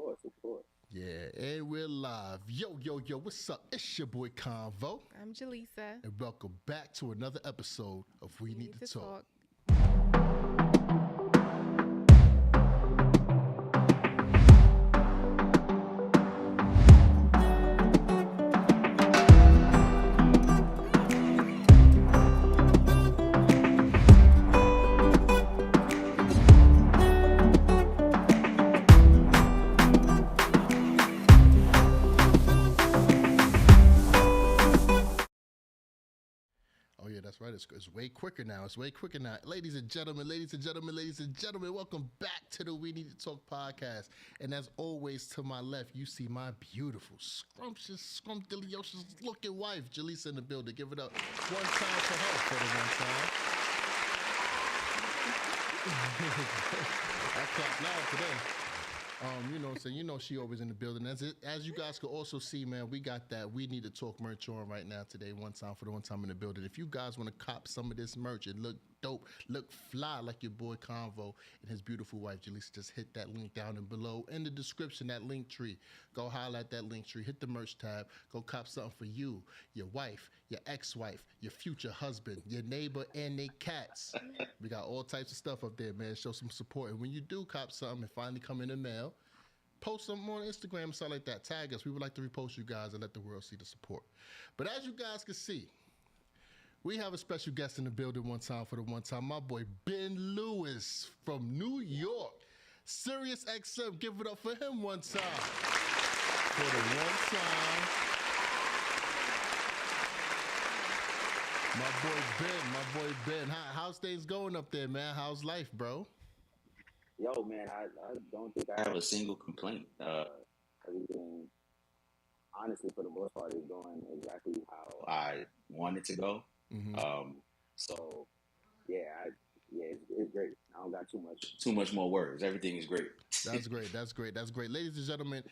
of course. Yeah, and we're live. Yo, what's up? It's your boy Convo. I'm Jaleesa. And welcome back to another episode of We Need to Talk. That's right. It's way quicker now. Ladies and gentlemen, welcome back to the We Need to Talk podcast. And as always, to my left, you see my beautiful, scrumptious, scrumptious looking wife, Jaleesa, in the building. Give it up one time for her for the one time. I clap loud today. She always in the building. As you guys can also see, man, we got that We Need to Talk merch on right now today. One time for the one time in the building. If you guys want to cop some of this merch and look dope, look fly like your boy Convo and his beautiful wife Jaleesa, just hit that link down and below in the description, that LinkTree. Go highlight that LinkTree, hit the merch tab, go cop something for you, your wife, your ex-wife, your future husband, your neighbor, and their cats. We got all types of stuff up there, man. Show some support. And when you do cop something and finally come in the mail, post something on Instagram and stuff like that. Tag us. We would like to repost you guys and let the world see the support. But as you guys can see, we have a special guest in the building one time for the one time. My boy Ben Lewis from New York. Sirius XM, give it up for him one time. For the one time. My boy Ben. How's things going up there, man? How's life, bro? Yo, man, I don't think I have a single complaint. Everything, honestly, for the most part, is going exactly how I want it to go. Mm-hmm. So, it's great. I don't got too much more words. Everything is great. That's great. Ladies and gentlemen,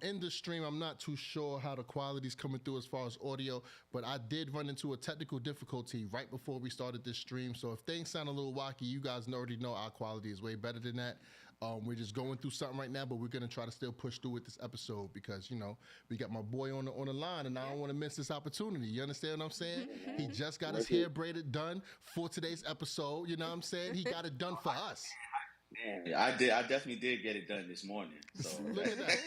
in the stream, I'm not too sure how the quality's coming through as far as audio, but I did run into a technical difficulty right before we started this stream. So if things sound a little wacky, you guys already know our quality is way better than that. We're just going through something right now, but we're going to try to still push through with this episode because, we got my boy on the line, and I don't want to miss this opportunity. You understand what I'm saying? He just got his hair braided done for today's episode. You know what I'm saying? He got it done for us. Man, I definitely did get it done this morning. So look at that.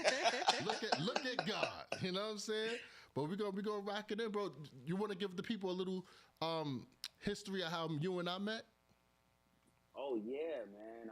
Look at God. You know what I'm saying? But we're gonna rock it in, bro. You want to give the people a little history of how you and I met? Oh yeah, man.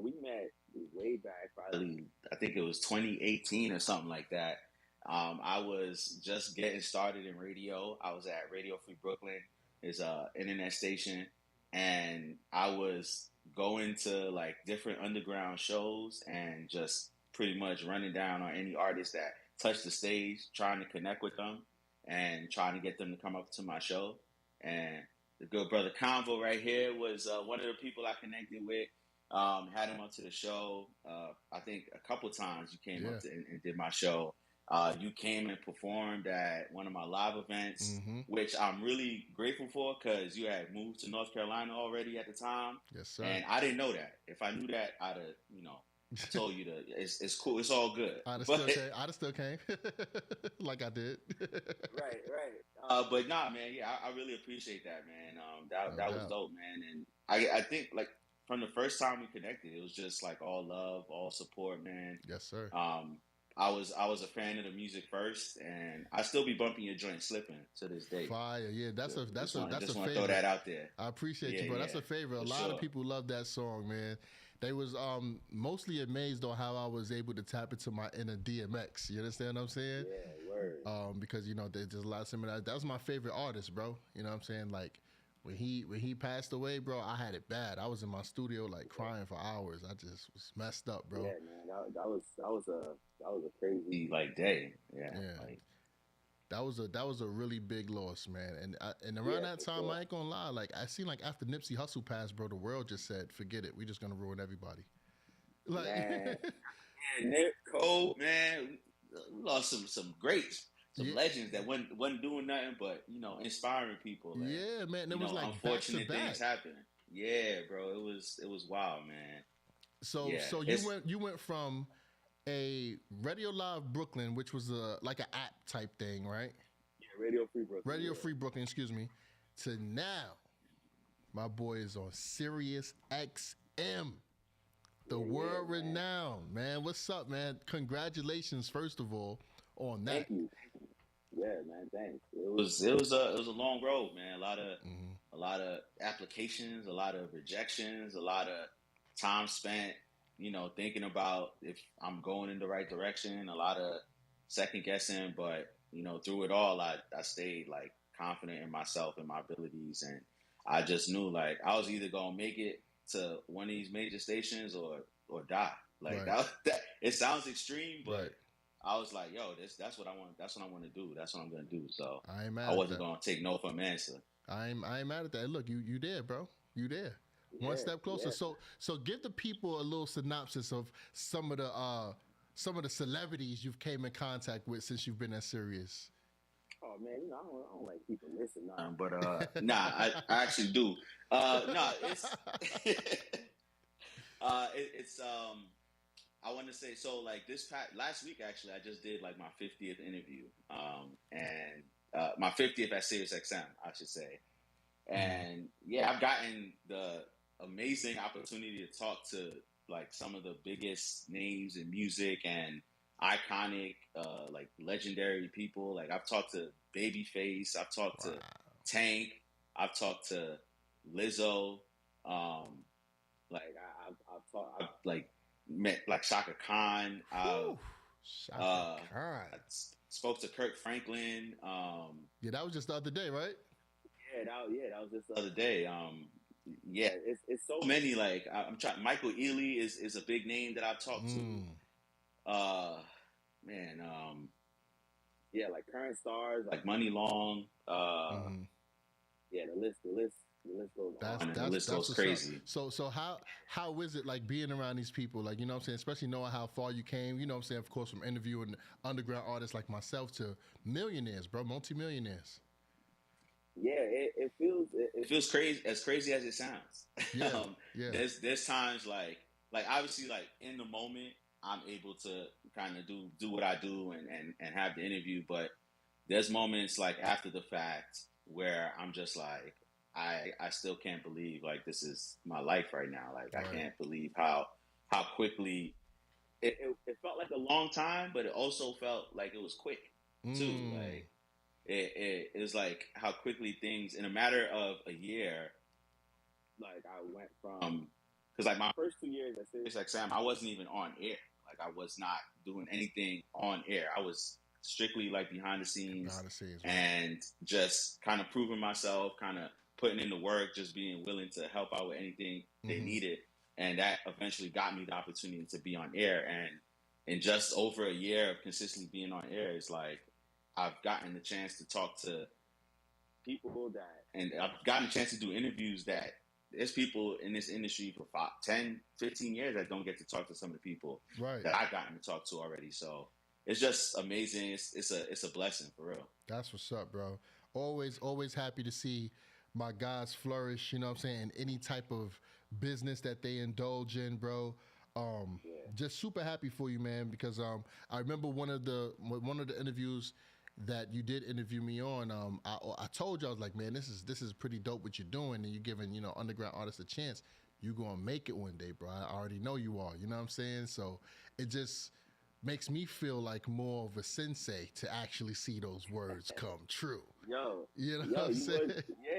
We met way back, probably I think it was 2018 or something like that. I was just getting started in radio. I was at Radio Free Brooklyn, it's a internet station, and I was going to like different underground shows and just pretty much running down on any artist that touched the stage, trying to connect with them and trying to get them to come up to my show. And the good brother Convo right here was one of the people I connected with. Had him up to the show. I think a couple times you came up and did my show. You came and performed at one of my live events, which I'm really grateful for because you had moved to North Carolina already at the time. Yes, sir. And I didn't know that. If I knew that, I'd have, told you it's cool. It's all good. I'd have still came like I did. Right. But nah, man. Yeah, I really appreciate that, man. That was dope, man. And I think like from the first time we connected, it was just like all love, all support, man. Yes, sir. I was a fan of the music first, and I still be bumping your joint "Slipping" to this day. Fire, yeah, that's a just favorite. Want to throw that out there. I appreciate you, bro. That's a favorite. A lot of people love that song, man. They was mostly amazed on how I was able to tap into my inner DMX. You understand what I'm saying? Yeah, word. Because there's a lot of similarities. That was my favorite artist, bro. You know what I'm saying? Like when he passed away, bro, I had it bad. I was in my studio like crying for hours. I just was messed up, bro. Yeah, man. That was a crazy like day. Yeah. Like, that was a really big loss, man. And around that time, I ain't gonna lie. Like I seen like after Nipsey Hussle passed, bro, the world just said, "Forget it. We just gonna ruin everybody." Like, man. Nip Cole, man, we lost some greats. Some legends that wasn't doing nothing but inspiring people. Like, yeah, man. It was like unfortunate back to things back. happening. Yeah, bro. It was wild, man. So you went from a Radio Live Brooklyn, which was like an app type thing, right? Yeah, Radio Free Brooklyn. Radio Yeah. Free Brooklyn, excuse me, to now my boy is on Sirius XM, the world renowned, man. What's up, man? Congratulations, first of all, on that. Thank you. Yeah, man. Thanks. It was a long road, man. A lot of applications, a lot of rejections, a lot of time spent, thinking about if I'm going in the right direction. A lot of second guessing, but through it all, I stayed like confident in myself and my abilities, and I just knew like I was either gonna make it to one of these major stations or die. Like Right. that it sounds extreme, but Right. I was like, yo, that's what I want. That's what I want to do. That's what I'm gonna do. So I ain't mad I at wasn't that. gonna take no for an answer. I ain't mad at that. Look, you there, bro. You there. One Yeah, step closer. yeah. So give the people a little synopsis of some of the celebrities you've came in contact with since you've been at Sirius. Oh man, I don't like people listening, but nah, I actually do. No, it's it's I want to say so. Like last week, actually, I just did like my 50th interview, and my 50th at Sirius XM, I should say. And yeah, I've gotten the amazing opportunity to talk to like some of the biggest names in music and iconic, like legendary people. Like I've talked to Babyface, I've talked to Tank, I've talked to Lizzo. Like I've like met like Shaka Khan. Shaka Khan. I spoke to Kirk Franklin. Yeah, that was just the other day, right? That was just the other day. Yeah, it's so many. Like I'm trying. Michael Ealy is a big name that I've talked to. Man, yeah, like current stars like Money Long. Yeah, the list goes on, and the list goes crazy. So how is it like being around these people? Like, you know what I'm saying? Especially knowing how far you came, you know what I'm saying? Of course, from interviewing underground artists like myself to millionaires, bro, multimillionaires. Yeah, it feels crazy, as crazy as it sounds. Yeah, yeah. There's times like obviously like in the moment I'm able to kind of do what I do and have the interview, but there's moments like after the fact where I'm just like I still can't believe like this is my life right now. Like I can't believe how quickly it felt like a long time, but it also felt like it was quick too. Like it was like how quickly things in a matter of a year. Like I went from because like my first 2 years at Sirius XM, I wasn't even on air. Like I was not doing anything on air. I was strictly like behind the scenes right. And just kind of proving myself, kind of putting in the work, just being willing to help out with anything they needed. And that eventually got me the opportunity to be on air. And in just over a year of consistently being on air, it's like I've gotten the chance to talk to people and I've gotten a chance to do interviews that there's people in this industry for 10, 15 years that don't get to talk to some of the people that I've gotten to talk to already. So it's just amazing. It's a blessing for real. That's what's up, bro. Always happy to see my guys flourish, you know what I'm saying, in any type of business that they indulge in, bro. Just super happy for you, man, because I remember one of the interviews that you did interview me on. I told you, I was like, man, this is pretty dope what you're doing, and you're giving underground artists a chance. You're gonna make it one day, bro. I already know you are. You know what I'm saying? So it just makes me feel like more of a sensei to actually see those words come true. Yo, you know what I'm saying?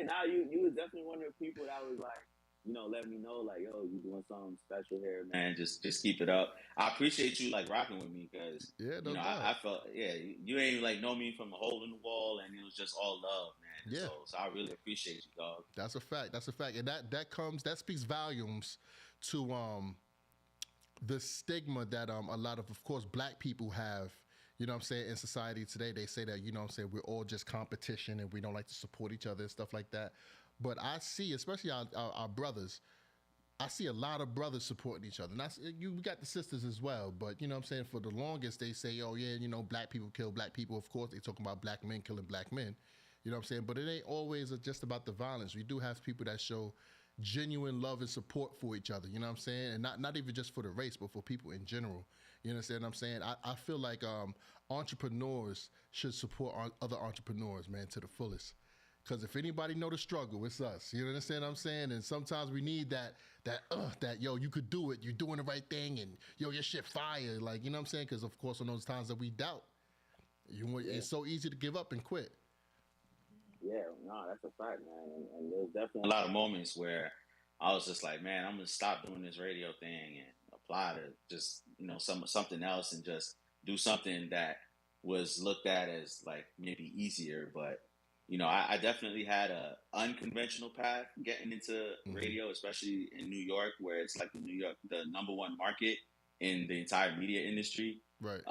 Now you was definitely one of the people that was like, let me know, like, yo, you doing something special here, man. Just keep it up. I appreciate you like rocking with me because I felt you ain't like know me from a hole in the wall, and it was just all love, man. Yeah. So I really appreciate you, dog. That's a fact, and that speaks volumes to the stigma that a lot of course black people have. You know what I'm saying? In society today, they say that, you know what I'm saying, we're all just competition and we don't like to support each other and stuff like that. But I see, especially our brothers, I see a lot of brothers supporting each other. And we got the sisters as well. But, you know what I'm saying, for the longest, they say, oh, yeah, black people kill black people. Of course, they talking about black men killing black men. You know what I'm saying? But it ain't always just about the violence. We do have people that show genuine love and support for each other. You know what I'm saying? And not even just for the race, but for people in general. You understand what I'm saying? I feel like entrepreneurs should support other entrepreneurs, man, to the fullest. Because if anybody know the struggle, it's us. You understand what I'm saying? And sometimes we need that yo, you could do it. You're doing the right thing, and yo, your shit fire. Like, you know what I'm saying? Because of course, on those times that we doubt, it's so easy to give up and quit. Yeah, no, that's a fact, man. And there's definitely a lot of moments where I was just like, man, I'm gonna stop doing this radio thing and apply to just something else and just do something that was looked at as like maybe easier. But I definitely had a unconventional path getting into radio, especially in New York, where it's like the number one market in the entire media industry. Right.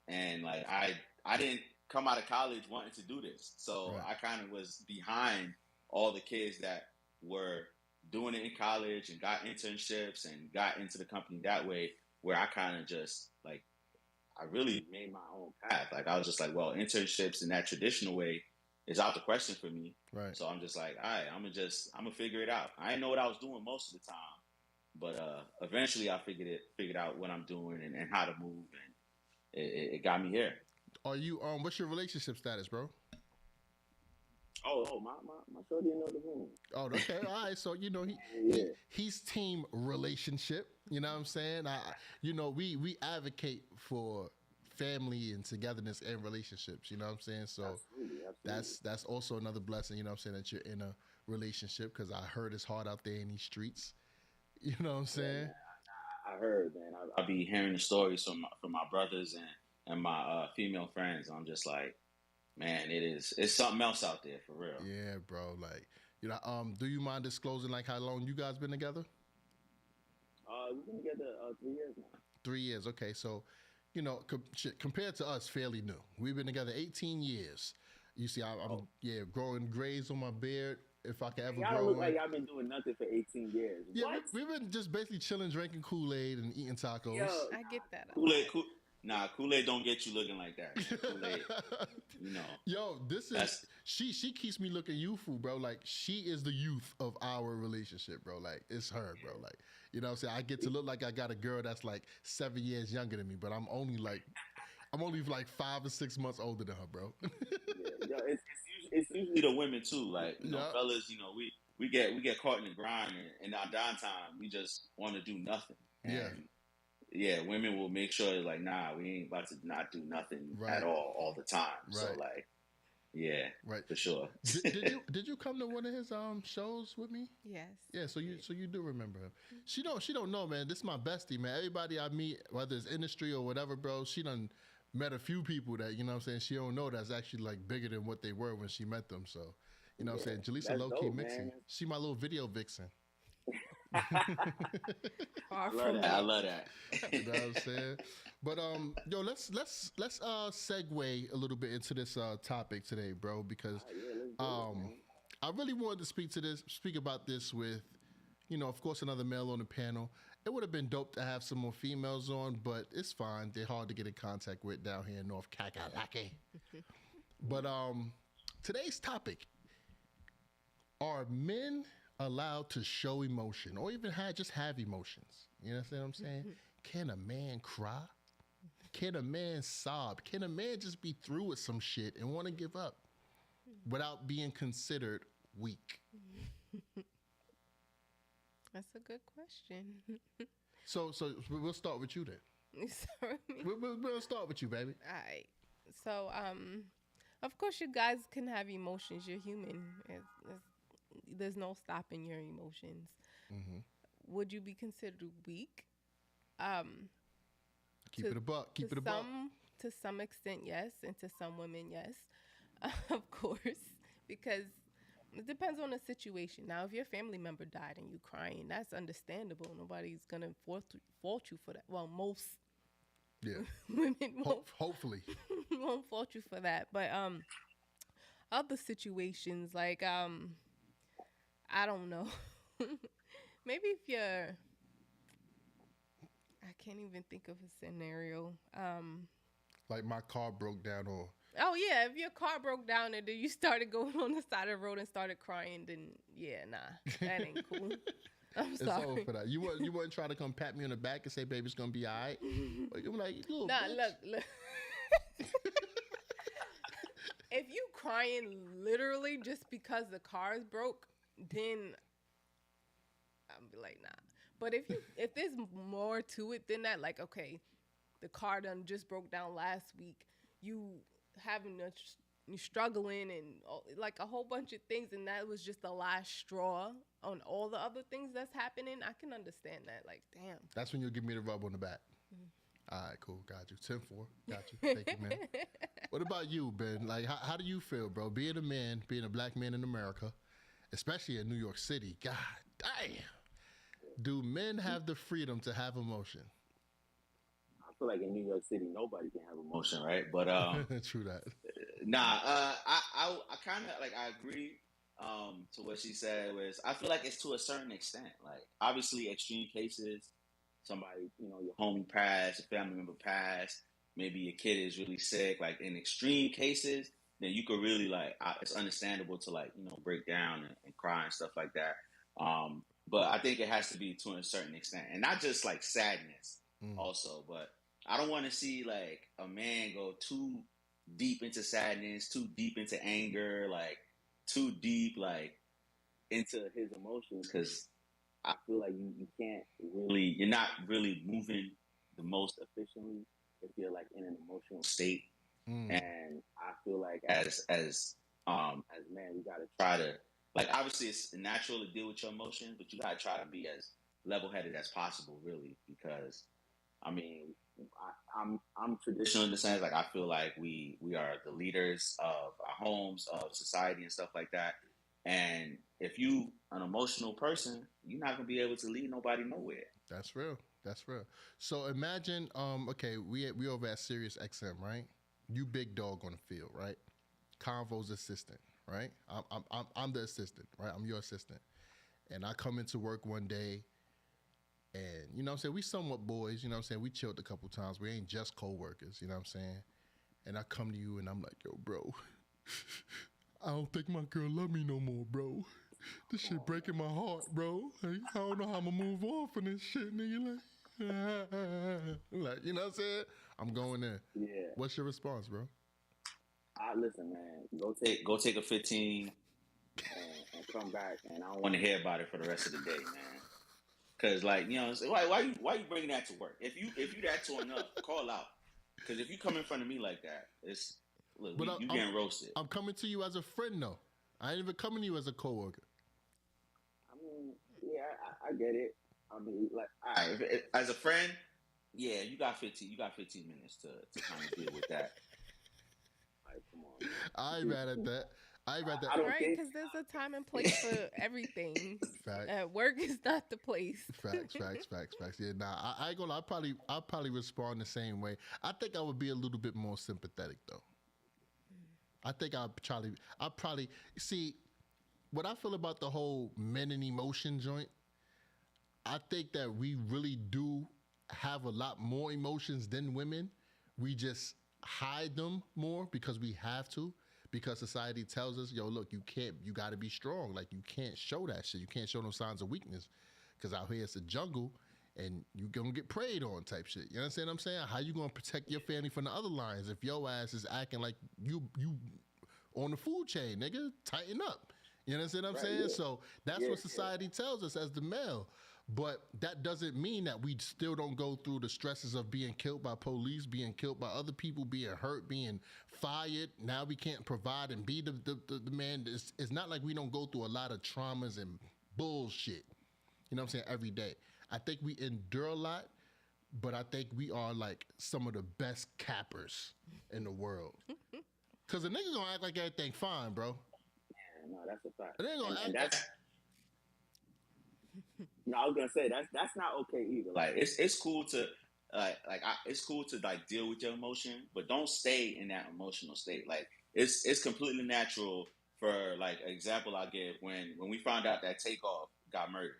And like I didn't come out of college wanting to do this, so Right. I kind of was behind all the kids that were doing it in college and got internships and got into the company that way. Where I kind of just like I really made my own path. Like I was just like, well, internships in that traditional way is out the question for me. Right. So I'm just like, all right, I'm gonna figure it out. I didn't know what I was doing most of the time, but eventually I figured out what I'm doing and how to move, and it got me here. Are you what's your relationship status, bro? Oh, my shorty in the room. Oh, okay, all right. So he's team relationship. You know what I'm saying? We advocate for family and togetherness and relationships. You know what I'm saying? So absolutely. that's also another blessing. You know what I'm saying, that you're in a relationship, because I heard it's hard out there in these streets. You know what I'm saying? Yeah, I heard, man. I'll be hearing the stories from my brothers and my female friends. I'm just like, man, it's something else out there for real. Yeah, bro. Like, do you mind disclosing like how long you guys been together? We've been together 3 years now. 3 years. Okay, so compared to us, fairly new. We've been together 18 years. You see, I'm growing grays on my beard. If I can ever y'all grow don't look one. like y'all been doing nothing for 18 years. Yeah, what? we've been just basically chilling, drinking Kool-Aid and eating tacos. Yo, I get that. Kool-Aid don't get you looking like that. Kool-Aid, Yo, she keeps me looking youthful, bro. Like, she is the youth of our relationship, bro. Like, it's her, bro. Like, you know what I'm saying? I get to look like I got a girl that's like 7 years younger than me, but I'm only like 5 or 6 months older than her, bro. Yeah, it's usually the women too. Like, fellas, we get caught in the grind, and our downtime, we just want to do nothing. And yeah, women will make sure like, nah, we ain't about to not do nothing at all the time. Right. So like, yeah, right, for sure. did you come to one of his shows with me? Yes. Yeah, so you do remember him. She don't know, man. This is my bestie, man. Everybody I meet, whether it's industry or whatever, bro, she done met a few people that, you know what I'm saying, she don't know that's actually like bigger than what they were when she met them. So, you know what I'm saying? Jaleesa low-key mixing. She my little video vixen. I love that. You know what I'm saying? But yo, let's segue a little bit into this topic today, bro, because I really wanted to speak about this with, of course, another male on the panel. It would have been dope to have some more females on, but it's fine. They're hard to get in contact with down here in North Kakalaki. But today's topic: are men allowed to show emotion or even just have emotions? You know what I'm saying? Can a man cry? Can a man sob? Can a man just be through with some shit and want to give up without being considered weak? That's a good question. So we'll start with you then. We'll start with you, baby. All right. So, of course, you guys can have emotions. You're human. There's no stopping your emotions. Mm-hmm. Would you be considered weak? Keep it a buck. To some extent, yes, and to some women, yes, of course, because it depends on the situation. Now, if your family member died and you crying, that's understandable. Nobody's gonna fault you for that. Well, most women won't. Hopefully, won't fault you for that. But other situations like I don't know. Maybe if you're, I can't even think of a scenario. Like my car broke down or. Oh yeah, if your car broke down and then you started going on the side of the road and started crying, then yeah, nah, that ain't cool. I'm It's over sorry. for that. You wouldn't try to come pat me on the back and say, "Baby, it's gonna be all right." Like, I'm like, little Nah, bitch. look. If you crying literally just because the car is broke, then I'm be like, nah. But if there's more to it than that, like, okay, the car done just broke down last week, you having a you struggling and like a whole bunch of things, and that was just the last straw on all the other things that's happening. I can understand that. Like, damn. That's when you'll give me the rub on the back. All right, cool, got you. 10-4, got you. Thank you, man. What about you, Ben? Like, how do you feel, bro? Being a man, being a black man in America, especially in New York City. God damn. Do men have the freedom to have emotion? I feel like in New York City, nobody can have emotion, right? But True that. nah, I kind of like I agree to what she said. Was I feel like it's to a certain extent. Like obviously, extreme cases, somebody your homie passed, your family member passed, maybe your kid is really sick. Like in extreme cases, then you could really it's understandable to break down and cry and stuff like that. But I think it has to be to a certain extent, and not just like sadness, also. But I don't want to see like a man go too deep into sadness, too deep into anger, like too deep like into his emotions, because I feel like you can't really, you're not really moving the most efficiently if you're like in an emotional state. And I feel like as men, we gotta try to like obviously it's natural to deal with your emotions, but you gotta try to be as level headed as possible, really, because I mean, I'm traditional in the sense like I feel like we are the leaders of our homes, of society, and stuff like that. And if you an emotional person, you're not gonna be able to lead nobody nowhere. That's real. That's real. So imagine, okay, we over at Sirius XM, right? You big dog on the field, right? Convo's assistant, right? I'm the assistant, right? I'm your assistant, and I come into work one day, and you know what I'm saying, we somewhat boys, you know what I'm saying, we chilled a couple times. We ain't just co-workers, you know what I'm saying. And I come to you and I'm like, yo, bro, I don't think my girl love me no more, bro. This shit breaking my heart, bro. Like, I don't know how I'm gonna move on from this shit, nigga. Like, you know what I'm saying? I'm going in. Yeah. What's your response, bro? I listen, man. Go take a 15 and come back, and I don't want to hear about it for the rest of the day, man. Cause like why you bringing that to work? If you that torn up, call out. Cause if you come in front of me like that, it's look you getting roasted. I'm coming to you as a friend, though. I ain't even coming to you as a coworker. I mean, yeah, I get it. I mean, like, all right, as a friend, yeah, you got 15 minutes to kind of deal with that. Like, come on, man. I ain't mad at that. I ain't mad at that. I don't Right, think because there's a time and place for everything. Fact. Work is not the place. Facts. Yeah, nah, I ain't gonna lie. I'll probably respond the same way. I think I would be a little bit more sympathetic, though. I think I'll probably see what I feel about the whole men in emotion joint. I think that we really do have a lot more emotions than women. We just hide them more because we have to. Because society tells us, yo, look, you got to be strong. Like, you can't show that shit. You can't show no signs of weakness. Because out here it's a jungle and you going to get preyed on type shit. You understand what I'm saying? How you going to protect your family from the other lions if your ass is acting like you on the food chain, nigga? Tighten up. You understand what I'm saying? Yeah. So that's what society tells us as the male. But that doesn't mean that we still don't go through the stresses of being killed by police, being killed by other people, being hurt, being fired. Now we can't provide and be the man. It's not like we don't go through a lot of traumas and bullshit. You know what I'm saying? Every day. I think we endure a lot, but I think we are like some of the best cappers in the world. Because the nigga gonna act like everything fine, bro. Yeah, no, that's a fact. And they gonna And act that's no, I was gonna say that's not okay either. Like it's cool to it's cool to like deal with your emotion, but don't stay in that emotional state. Like it's completely natural. For like example, I give when we found out that Takeoff got murdered,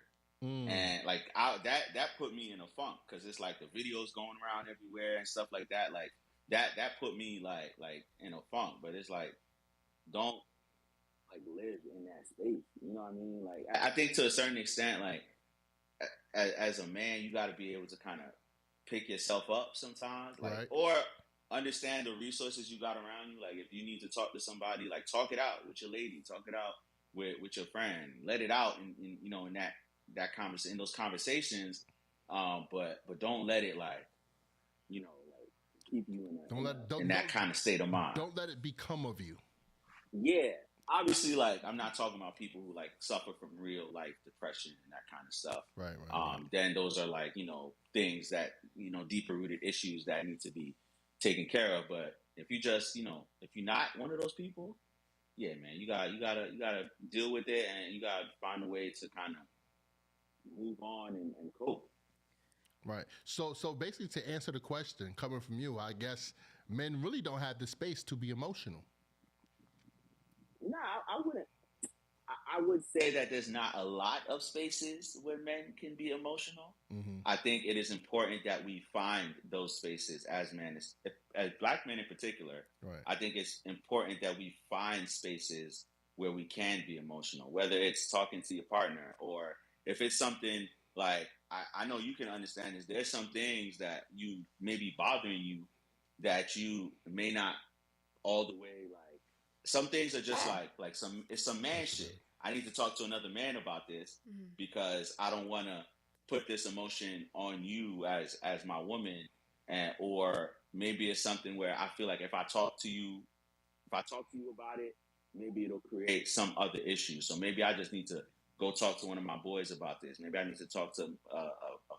and like that put me in a funk because it's like the videos going around everywhere and stuff like that. Like that put me like in a funk. But it's like don't like live in that space. You know what I mean? Like I think to a certain extent, like as a man, you got to be able to kind of pick yourself up sometimes, like, Right. or understand the resources you got around you. Like, if you need to talk to somebody, like, talk it out with your lady, talk it out with your friend, let it out, in in those conversations. But don't let it, like, like, keep you in that kind of state of mind. Don't let it become of you. Yeah. Obviously, like, I'm not talking about people who, like, suffer from real life depression and that kind of stuff. Right. Then those are, like, things that, deeper rooted issues that need to be taken care of. But if you just, if you're not one of those people, yeah, man, you gotta deal with it, and you gotta find a way to kind of move on and cope. Right. So basically, to answer the question coming from you, I guess men really don't have the space to be emotional. No, I wouldn't. I would say that there's not a lot of spaces where men can be emotional. Mm-hmm. I think it is important that we find those spaces as men, as black men in particular. Right. I think it's important that we find spaces where we can be emotional, whether it's talking to your partner or if it's something like, I know you can understand this. There's some things that you may be bothering you that you may not all the way, like, some things are just like it's some man shit. I need to talk to another man about this because I don't want to put this emotion on you as my woman, or maybe it's something where I feel like if I talk to you about it, maybe it'll create some other issue. So maybe I just need to go talk to one of my boys about this. Maybe I need to talk to a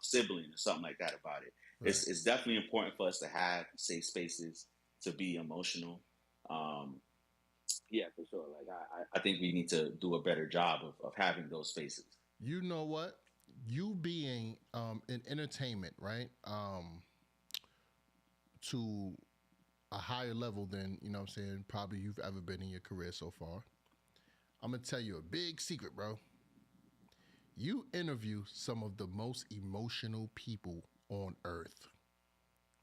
sibling or something like that about it. Right. It's definitely important for us to have safe spaces to be emotional. Yeah, for sure. Like, I think we need to do a better job of having those spaces. You know what? You being in entertainment, right? To a higher level than, what I'm saying, probably you've ever been in your career so far. I'm going to tell you a big secret, bro. You interview some of the most emotional people on earth.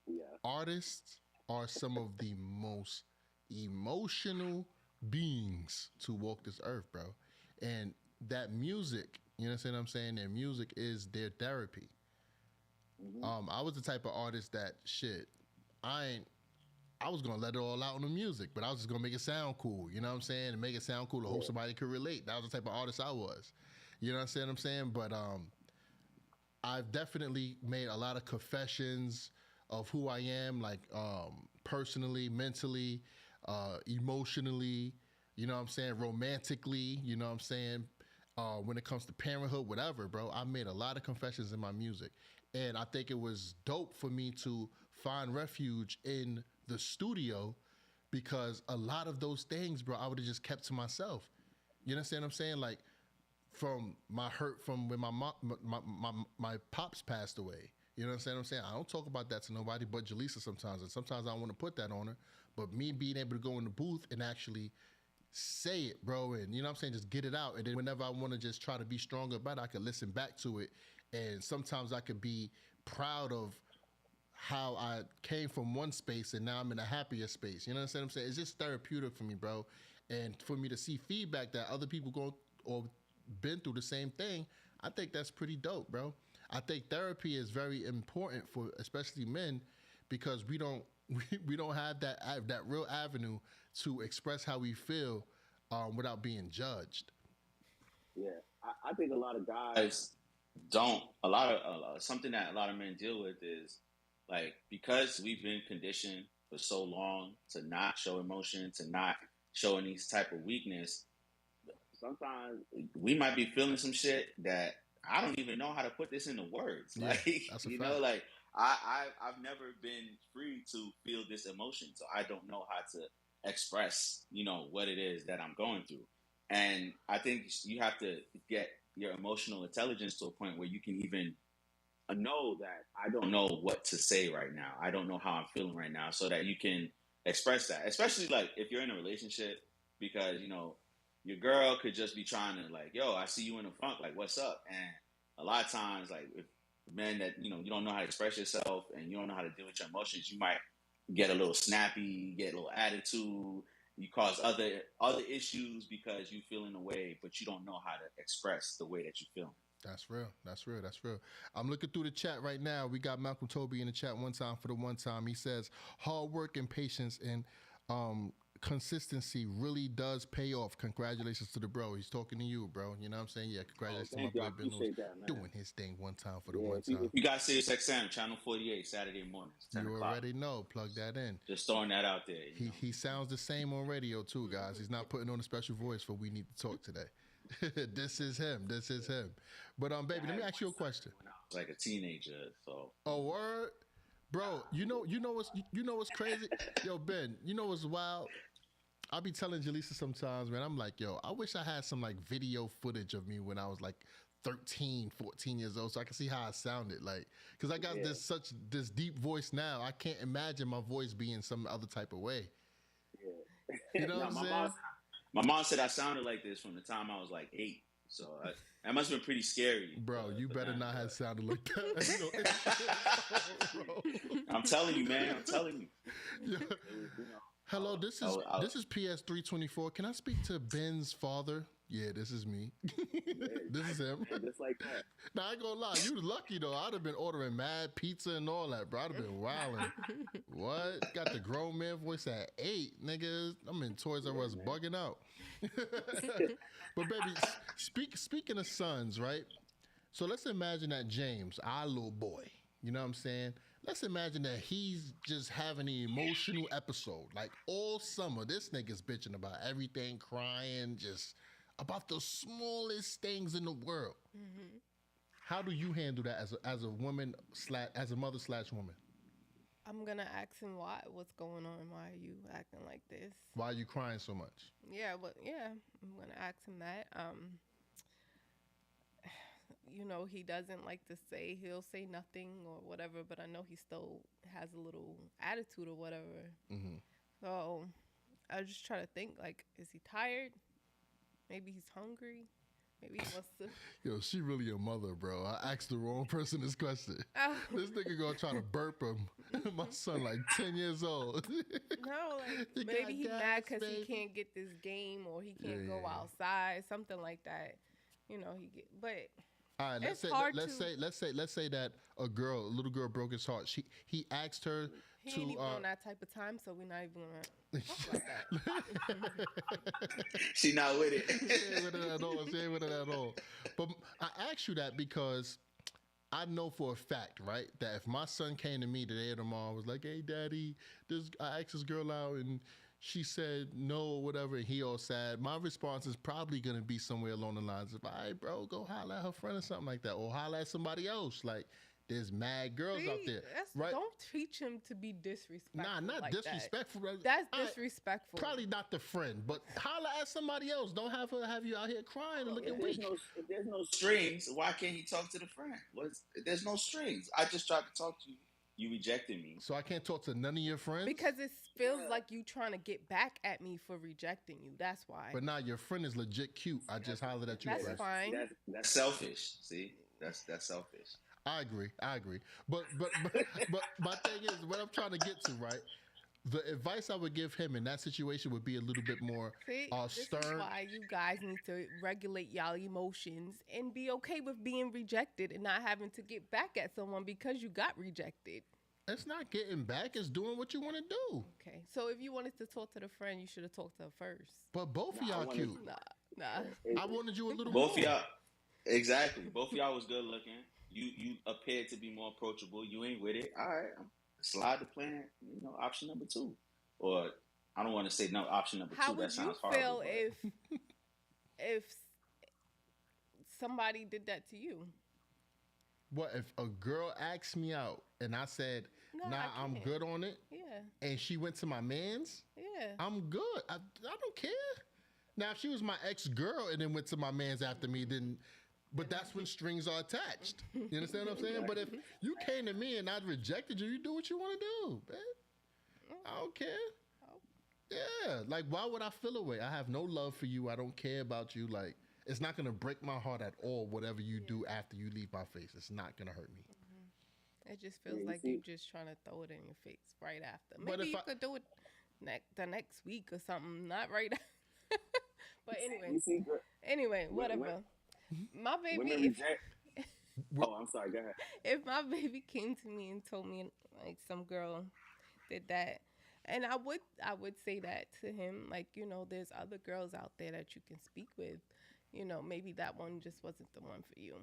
Yeah. Artists are some of the most emotional beings to walk this earth, bro. And that music, you know what I'm saying? Their music is their therapy. Mm-hmm. I was the type of artist that I was gonna let it all out on the music, but I was just gonna make it sound cool, you know what I'm saying? And make it sound cool to hope somebody could relate. That was the type of artist I was. You know what I'm saying? But I've definitely made a lot of confessions of who I am, like personally, mentally, emotionally, you know what I'm saying, romantically, you know what I'm saying, when it comes to parenthood, whatever, bro. I made a lot of confessions in my music. And I think it was dope for me to find refuge in the studio because a lot of those things, bro, I would have just kept to myself. You understand what I'm saying? Like, from my hurt from when my pops passed away. You know what I'm saying? I don't talk about that to nobody but Jaleesa sometimes, and sometimes I don't want to put that on her. But me being able to go in the booth and actually say it, bro, and you know what I'm saying, just get it out. And then whenever I want to just try to be stronger about it, I can listen back to it. And sometimes I could be proud of how I came from one space and now I'm in a happier space. You know what I'm saying? It's just therapeutic for me, bro. And for me to see feedback that other people go or been through the same thing, I think that's pretty dope, bro. I think therapy is very important for especially men because we don't we don't have that real avenue to express how we feel without being judged. Yeah. I think a lot of guys don't. Something that a lot of men deal with is, like, because we've been conditioned for so long to not show emotion, to not show any type of weakness. Sometimes we might be feeling some shit that I don't even know how to put this into words. Yeah, Like, that's a fact. like, I've never been free to feel this emotion, so I don't know how to express, what it is that I'm going through. And I think you have to get your emotional intelligence to a point where you can even know that I don't know what to say right now. I don't know how I'm feeling right now, so that you can express that. Especially, like, if you're in a relationship, because your girl could just be trying to, like, yo, I see you in a funk, like, what's up? And a lot of times, like, if men that you don't know how to express yourself and you don't know how to deal with your emotions, you might get a little snappy, get a little attitude. You cause other issues because you feel in a way, but you don't know how to express the way that you feel. That's real. That's real. That's real. I'm looking through the chat right now. We got Malcolm Toby in the chat one time for the one time. He says hard work and patience and um, consistency really does pay off. Congratulations to the bro. He's talking to you, bro. You know what I'm saying? Yeah, Oh, congratulations to my thank you. I boy Ben Lewis appreciate that, man. doing his thing one time for the Yeah, one time. if you got Sirius XM, channel 48, Saturday mornings, 10 You o'clock. already know. Plug that in. Just throwing that out there. He sounds the same on radio too, guys. He's not putting on a special voice for We Need to Talk today. This is him. This is him. But baby, let me ask you a question. When I was like a teenager, so. Oh, word, bro. You know what's crazy, yo, Ben. You know what's wild? I'll be telling Jaleesa sometimes, man. I'm like, yo, I wish I had some like video footage of me when I was like 13, 14 years old, so I can see how I sounded. Like, because I got this deep voice now. I can't imagine my voice being some other type of way. Yeah. You know what I'm saying? My mom said I sounded like this from the time I was like 8. So that must have been pretty scary. Bro, you better not have sounded like that. I'm telling you, man. I'm telling you. Yeah. Hello, this is PS324. Can I speak to Ben's father? Yeah, this is me. This is him. Just like that. Nah, I ain't gonna lie. You lucky though. I'd have been ordering mad pizza and all that, bro. I'd have been wilding. What? Got the grown man voice at 8, niggas. I'm in Toys R Us bugging out. But baby, speaking of sons, right? So let's imagine that James, our little boy, you know what I'm saying? Let's imagine that he's just having an emotional episode. Like all summer, this nigga's bitching about everything, crying, just about the smallest things in the world. Mm-hmm. How do you handle that as a woman as a mother / woman? I'm gonna ask him what's going on. Why are you acting like this? Why are you crying so much? Yeah, I'm gonna ask him that. You know, he doesn't like to say, he'll say nothing or whatever, but I know he still has a little attitude or whatever. Mm-hmm. So I just try to think, like, is he tired? Maybe he's hungry. Maybe he wants to. Yo, she really a mother, bro. I asked the wrong person this question. This nigga gonna try to burp him. My son, like 10 years old. No, like maybe he's mad because he can't get this game or he can't go outside, something like that. You know, but. All right, let's say that a little girl broke his heart. He asked her he to ain't even on that type of time, so we're not even gonna talk like that. She not with it. She ain't with it at all. But I asked you that because I know for a fact, right, that if my son came to me today or tomorrow and was like, "Hey, daddy, I asked this girl out and she said no or whatever," and he all sad, my response is probably going to be somewhere along the lines of, "All right, bro, go holler at her friend or something like that, or holler at somebody else." Like, there's mad girls out there, right? Don't teach him to be disrespectful. Nah, not like disrespectful. That's disrespectful. Probably not the friend, but holler at somebody else. Don't have her have you out here crying and looking weak. If there's no strings, why can't he talk to the friend? There's no strings. I just tried to talk to you. You rejected me. So I can't talk to none of your friends? Because it feels like you trying to get back at me for rejecting you. That's why. But now your friend is legit cute. I just hollered at you. That's fine. That's selfish. See? That's selfish. I agree. But my thing is, what I'm trying to get to, right? The advice I would give him in that situation would be a little bit more stern. This is why you guys need to regulate y'all emotions and be okay with being rejected and not having to get back at someone because you got rejected. It's not getting back. It's doing what you want to do. Okay. So if you wanted to talk to the friend, you should have talked to her first. But both of y'all cute. Nah. I wanted you a little more. Both of y'all. Exactly. Both of y'all was good looking. You appeared to be more approachable. You ain't with it. All right. Slide the plan, option number 2. Or I don't want to say no, option number 2. That sounds horrible. How would you feel if somebody did that to you? What if a girl asked me out and I said, "Nah, I'm good on it"? Yeah. And she went to my man's? Yeah. I'm good. I don't care. Now, if she was my ex-girl and then went to my man's after me, then... But that's when strings are attached. You understand what I'm saying? But if you came to me and I rejected you, you do what you want to do, man. I don't care. Yeah, like, why would I feel away? I have no love for you. I don't care about you. Like, it's not going to break my heart at all, whatever you do after you leave my face. It's not going to hurt me. Mm-hmm. It just feels like you're just trying to throw it in your face right after. Maybe you could do it the next week or something. Not right after. But anyway, whatever. My baby, Women reject. Oh, I'm sorry. Go ahead. if my baby came to me and told me like some girl did that, and I would say that to him, like, there's other girls out there that you can speak with, maybe that one just wasn't the one for you.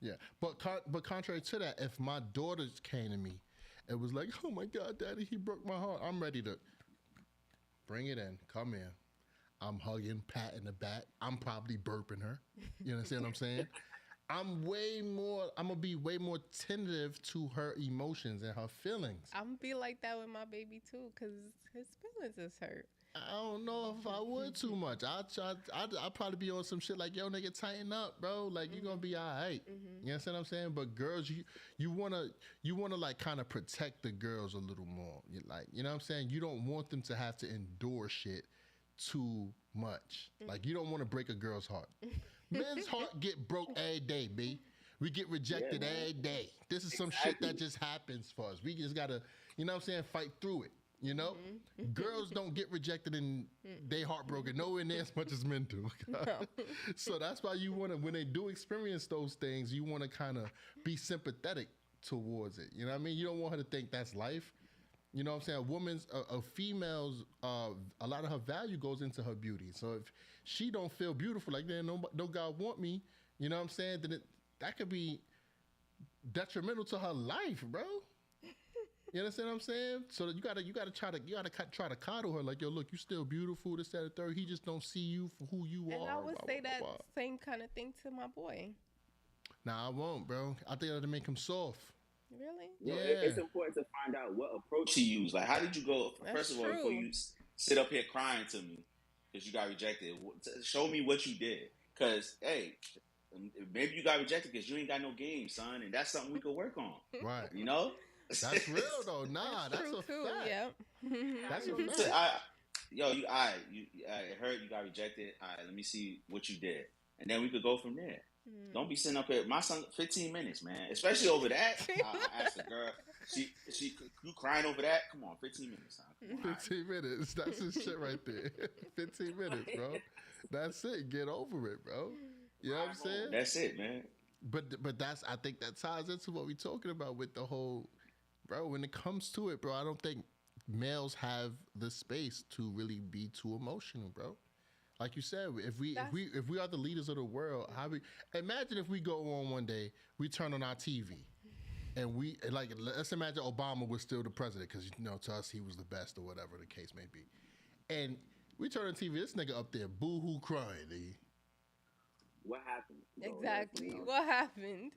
Yeah, but contrary to that, if my daughters came to me, it was like, oh my God, Daddy, he broke my heart. I'm ready to bring it in. Come in. I'm hugging, patting the back. I'm probably burping her. You understand what I'm saying? I'm gonna be way more tentative to her emotions and her feelings. I'm gonna be like that with my baby too, cause his feelings is hurt. I don't know if I would too much. I'd probably be on some shit like, yo, nigga, tighten up, bro. Like, you gonna be all right. You understand what I'm saying? But girls, you wanna like kind of protect the girls a little more. You know what I'm saying? You don't want them to have to endure shit too much. Like, you don't want to break a girl's heart. Men's heart get broke every day, B. We get rejected every day. This is some shit that just happens for us. We just gotta, you know what I'm saying, fight through it. You know, girls don't get rejected and they heartbroken nowhere near as much as men do. No. So that's why you want to, when they do experience those things, you want to kind of be sympathetic towards it. You know what I mean? You don't want her to think that's life. You know what I'm saying? A female's, a lot of her value goes into her beauty. So if she don't feel beautiful, like, then no God want me, you know what I'm saying? Then that could be detrimental to her life, bro. You understand what I'm saying? So you gotta try to coddle her, like, yo, look, you still beautiful, this, that, and third. He just don't see you for who you are. And I would say that same kind of thing to my boy. Nah, I won't, bro. I think that'll make him soft. Really? Yeah. It's important to find out what approach he used. Like, how did you go? First of all, before you sit up here crying to me because you got rejected, show me what you did. Because, hey, maybe you got rejected because you ain't got no game, son, and that's something we could work on. Right. You know? That's real though. Nah, that's a too. fact. Yeah. That's a fact. I heard you got rejected. All right, let me see what you did, and then we could go from there. Don't be sitting up here. My son, 15 minutes, man. Especially over that. I asked the girl, she you crying over that? Come on, 15 minutes, son. 15 minutes. That's his shit right there. 15 minutes, bro. That's it. Get over it, bro. You know what I'm saying? That's it, man. But I think that ties into what we're talking about with the whole, bro, when it comes to it, bro, I don't think males have the space to really be too emotional, bro. Like you said, if we are the leaders of the world, imagine if we go on one day, we turn on our TV, and let's imagine Obama was still the president, because to us he was the best or whatever the case may be, and we turn on TV, this nigga up there boo-hoo crying. What happened? Exactly. What happened?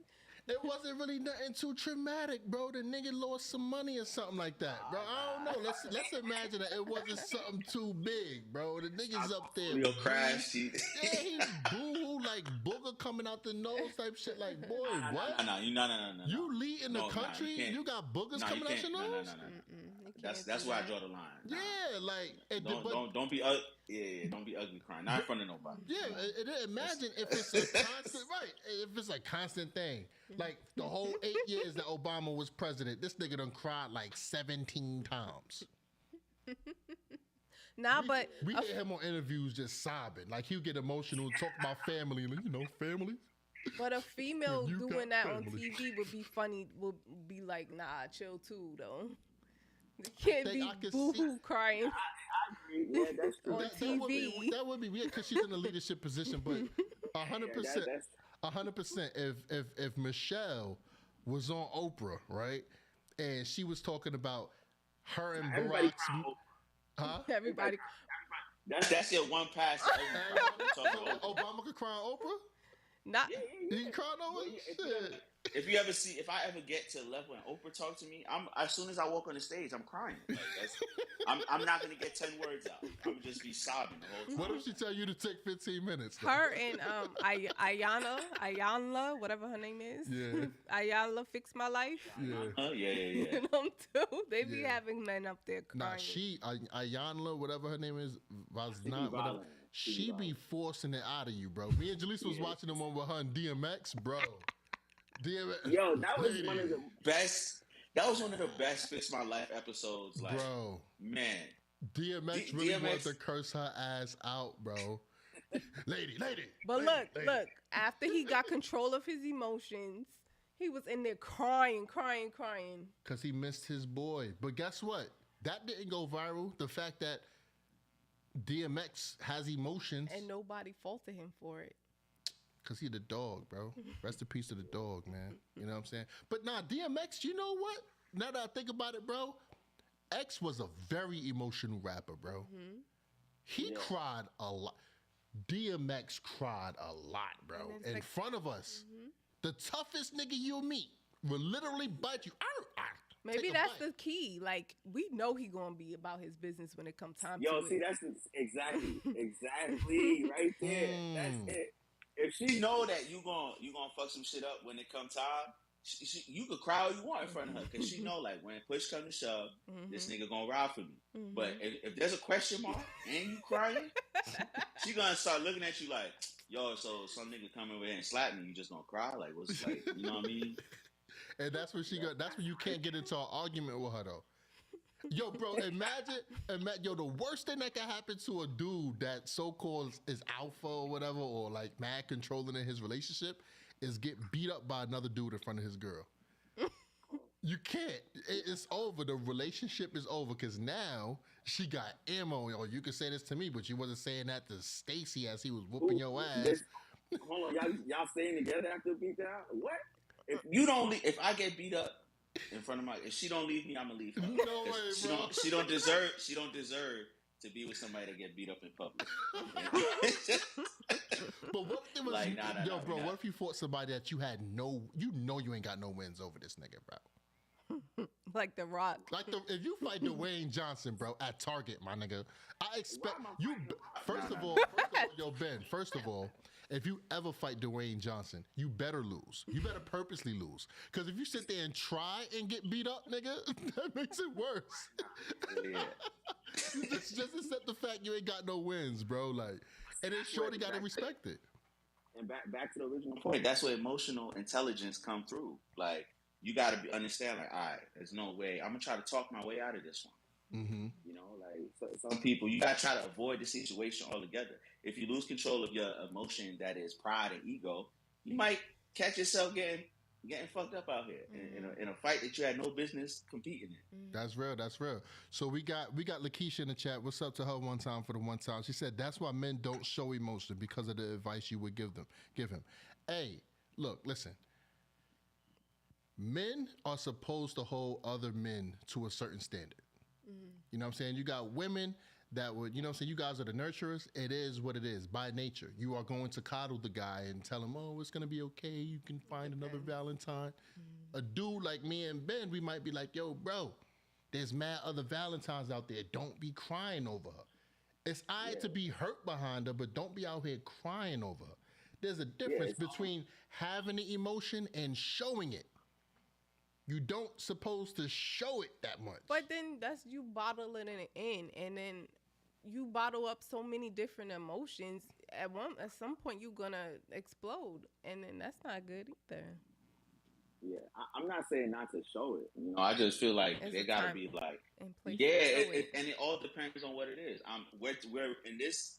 It wasn't really nothing too traumatic, bro. The nigga lost some money or something like that, bro. I don't know. Let's imagine that it wasn't something too big, bro. The nigga's up there. Real crash. Yeah, he's boo like booger coming out the nose type shit. Like, boy, what? No. You lead in the country, you got boogers coming out your nose? No. That's where I draw the line. Nah. Yeah, like don't be don't be ugly crying. Not in front of nobody. Yeah, imagine if it's a constant if it's a constant thing. Like the whole 8 years that Obama was president, this nigga done cried like 17 times. We get him on interviews just sobbing. Like he'll get emotional, talk about family, family. But a female doing that on TV would be funny. Would be like, nah, chill too, though. You can't be boo-hoo crying. I agree. Yeah, that's true. On TV. That would be weird because she's in a leadership position, but 100%. 100%. If Michelle was on Oprah, right, and she was talking about her and Barack's, Everybody. That's your one pass. Obama could cry on Oprah. Not he cried over shit. If I ever get to the level when Oprah talks to me, as soon as I walk on the stage, I'm crying. Like, I'm not gonna get 10 words out. I'm gonna just be sobbing the whole time. What if she tell you to take 15 minutes? Though? Her and Ayanla, whatever her name is. Yeah. Ayala Fix My Life. Yeah. You know too. They be having men up there crying. Nah, Ayanla, whatever her name is, she be forcing it out of you, bro. Me and Jaleesa was watching the one with her and DMX, bro. Yo, that was one of the best. That was one of the best Fix My Life episodes. Like, bro, man, DMX really wanted to curse her ass out, bro. lady. But lady, lady. look. After he got control of his emotions, he was in there crying. Because he missed his boy. But guess what? That didn't go viral. The fact that DMX has emotions. And nobody faulted him for it. Because he the dog, bro. Rest in peace to the dog, man. You know what I'm saying? But nah, DMX, you know what? Now that I think about it, bro, X was a very emotional rapper, bro. Mm-hmm. He cried a lot. DMX cried a lot, bro. In front of us. Mm-hmm. The toughest nigga you'll meet will literally bite you. Maybe that's the key. Like, we know he gonna be about his business when it comes time to Yo, see, that's exactly right there. That's it. If she know that you gonna fuck some shit up when it come time, you could cry all you want in front of her because she know, like, when push come to shove, this nigga gonna ride for me. But if there's a question mark and you crying, she gonna start looking at you like, yo, so some nigga come over here and slap me, you just gonna cry? Like, what's like, you know what I mean? And that's when that's when you can't get into an argument with her, though. Yo, bro, imagine, yo, the worst thing that can happen to a dude that so-called is alpha or whatever, or like mad controlling in his relationship, is get beat up by another dude in front of his girl. You can't. It's over. The relationship is over because now she got ammo. Or you could say this to me, but you wasn't saying that to Stacy as he was whooping your ass. Hold on, y'all staying together after beat down? What? If I get beat up in front of if she don't leave me, I'ma leave her. No way, bro. She don't deserve to be with somebody that get beat up in public. But what if it was like, bro? What if you fought somebody that you had you ain't got no wins over this nigga, bro? Like The Rock. If you fight Dwayne Johnson, bro, at Target, my nigga, I expect you. First of all, yo, Ben. First of all, if you ever fight Dwayne Johnson, you better lose. You better purposely lose. Because if you sit there and try and get beat up, nigga, that makes it worse. Yeah. just accept the fact you ain't got no wins, bro. Like, and then shorty got to respect it. And back to the original point. That's where emotional intelligence come through. Like, you got to understand, like, all right, there's no way. I'm going to try to talk my way out of this one. Mm-hmm. You know, like, some people, you got to try to avoid the situation altogether. If you lose control of your emotion that is pride and ego, you might catch yourself getting fucked up out here in a fight that you had no business competing in. That's real. So we got Lakeisha in the chat. What's up to her one time for the one time? She said, that's why men don't show emotion because of the advice you would give him. Hey, look, listen. Men are supposed to hold other men to a certain standard. You know what I'm saying? You got women that would, you know what I'm saying? You guys are the nurturers. It is what it is by nature. You are going to coddle the guy and tell him, oh, it's going to be okay. You can find another Valentine. A dude like me and Ben, we might be like, yo, bro, there's mad other Valentines out there. Don't be crying over her. It's all right to be hurt behind her, but don't be out here crying over her. There's a difference between having the emotion and showing it. You don't supposed to show it that much. But then that's you bottling it in, and then you bottle up so many different emotions. At some point, you're gonna explode, and then that's not good either. Yeah, I'm not saying not to show it. You know, I just feel like there gotta be like, and it all depends on what it is. We're in this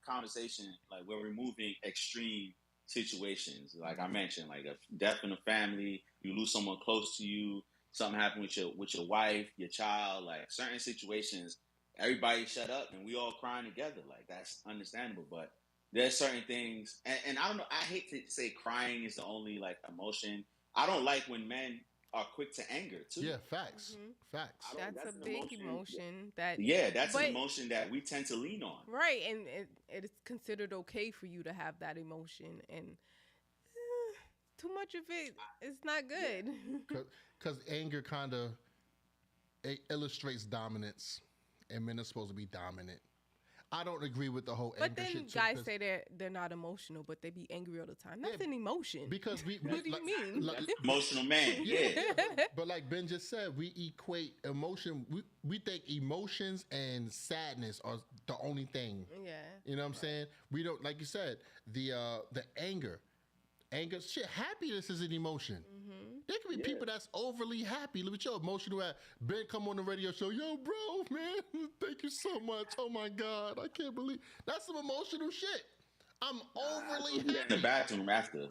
conversation, like we're removing extreme situations. Like I mentioned, like a death in the family, you lose someone close to you, something happened with your wife, your child, like certain situations, everybody shut up and we all crying together. Like that's understandable. But there's certain things, and I don't know, I hate to say crying is the only like emotion. I don't like when men are quick to anger too. Yeah, facts. Facts. That's a big emotion. That's an emotion that we tend to lean on. Right, and it's considered okay for you to have that emotion, and too much of it is not good. Because anger kind of illustrates dominance, and men are supposed to be dominant. I don't agree with the whole anger shit. But then guys say they're not emotional, but they be angry all the time. That's an emotion. Because what do you mean? Emotional man. Yeah. But like Ben just said, we equate emotion. We think emotions and sadness are the only thing. Yeah. You know what I'm saying? We don't, like you said, the anger. Anger, shit, happiness is an emotion. There can be people that's overly happy. Look at your emotional at Ben come on the radio show. Yo, bro, man, thank you so much. Oh my God, I can't believe that's some emotional shit. I'm I overly go do that in the happy. bathroom after.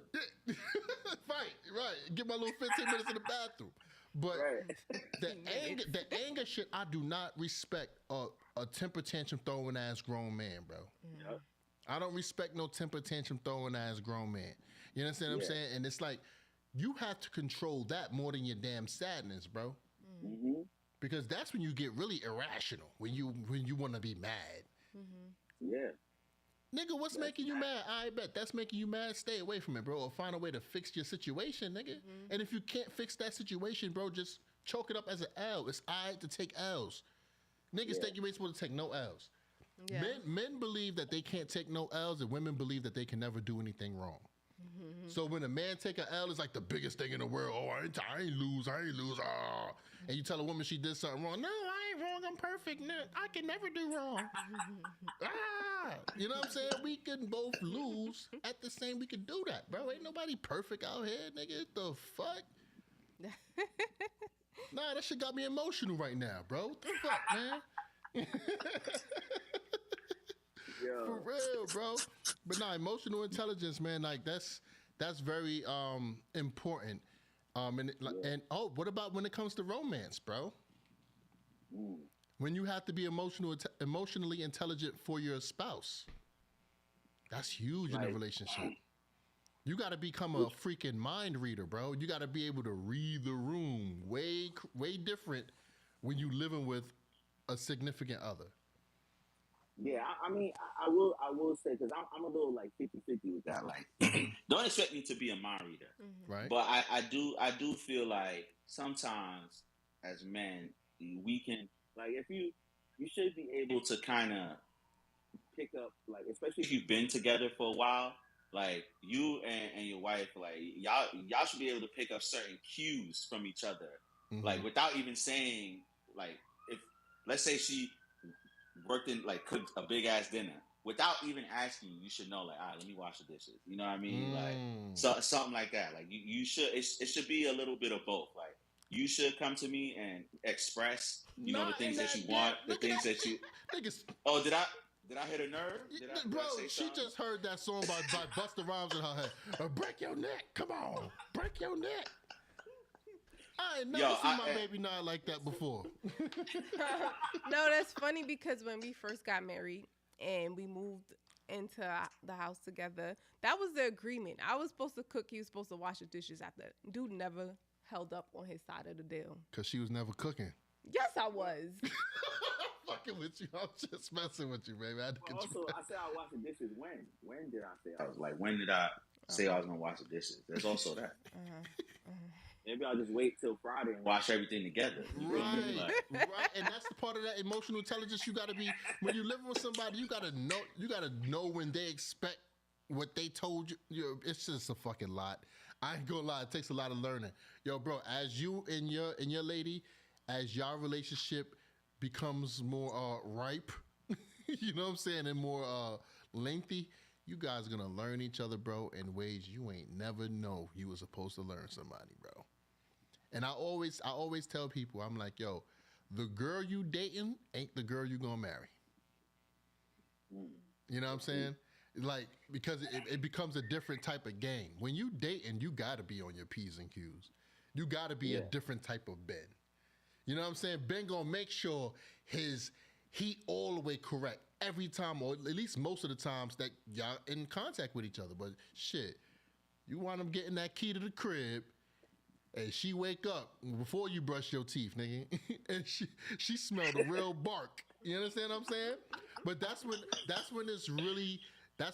Right. Get my little 15 minutes in the bathroom. But Right. the anger shit, I do not respect a temper tantrum throwing ass grown man, bro. Yep. I don't respect no temper tantrum throwing ass grown man. You understand what I'm Yeah. saying? And it's like you have to control that more than your damn sadness, bro. Mm-hmm. Because that's when you get really irrational when you want to be mad. Yeah. Nigga, what's That's making you mad? I bet that's making you mad. Stay away from it, bro, or find a way to fix your situation, nigga. And if you can't fix that situation, bro, just chalk it up as an L. It's alright to take L's. Niggas think you ain't supposed to take no L's. Yeah. Men believe that they can't take no L's, and women believe that they can never do anything wrong. So when a man take an L, it's like the biggest thing in the world. Oh, I ain't lose. Ah. And you tell a woman she did something wrong. No, I ain't wrong. I'm perfect. No, I can never do wrong. You know what I'm saying? We can both lose at the same. We can do that, bro. Ain't nobody perfect out here, nigga. The fuck? Nah, that shit got me emotional right now, bro. What the fuck, man? Yo. For real, bro. But nah, emotional intelligence, man, like that's very important. And what about when it comes to romance, bro? When you have to be emotionally intelligent for your spouse, that's huge in a relationship. You got to become a freaking mind reader, bro. You got to be able to read the room way different when you living with a significant other. Yeah, I mean, I will say, because I'm a little like 50-50 with that. Like, don't expect me to be a mind reader, right? but I do feel like sometimes as men we can, like, if you should be able to kind of pick up, like, especially if you've been together for a while, like you and your wife, like y'all should be able to pick up certain cues from each other, like without even saying, like, if let's say she worked in, like, cooked a big ass dinner without even asking you should know, like, all right, let me wash the dishes, you know what I mean? Like, so something like that. Like, you should, it should be a little bit of both. Like, you should come to me and express, the things that you want, the things that you niggas. Oh, did I hit a nerve? Bro, say she something? just heard that song by Busta Rhymes in her head. Break your neck, come on, break your neck. I ain't never seen my baby nod like that before. No, that's funny because when we first got married and we moved into the house together, that was the agreement. I was supposed to cook. He was supposed to wash the dishes after. Dude never held up on his side of the deal. Because she was never cooking. Yes, I was. Fucking with you. I'm just messing with you, baby. Also, I said I wash the dishes when? When did I say I was like, when did I say I was going to wash the dishes? There's also that. Maybe I'll just wait till Friday and wash everything together. Right. And that's the part of that emotional intelligence you got to be. When you're living with somebody, you got to know when they expect what they told you. It's just a fucking lot. I ain't gonna lie. It takes a lot of learning. Yo, bro, as you and your lady, as y'all relationship becomes more ripe, you know what I'm saying, and more lengthy, you guys are gonna learn each other, bro, in ways you ain't never know you were supposed to learn somebody, bro. And I always tell people, I'm like, yo, the girl you dating ain't the girl you gonna marry. You know what I'm saying? Like, because it becomes a different type of game. When you dating, you gotta be on your P's and Q's. You gotta be a different type of Ben. You know what I'm saying? Ben gonna make sure he all the way correct every time, or at least most of the times that y'all in contact with each other. But shit, you want him getting that key to the crib, and she wake up before you brush your teeth, nigga, and she smell the real bark. You understand what I'm saying? But that's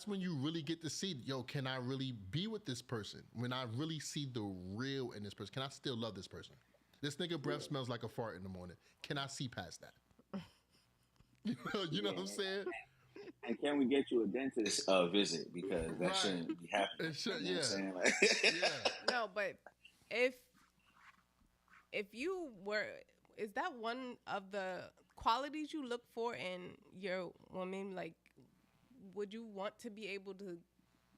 when you really get to see, yo, can I really be with this person? When I really see the real in this person, can I still love this person? This nigga breath smells like a fart in the morning. Can I see past that? You know what I'm saying? And can we get you a dentist visit? Because that shouldn't be happening. It should, you know what I'm saying? Like, No, but if you were, is that one of the qualities you look for in your woman? Like, would you want to be able to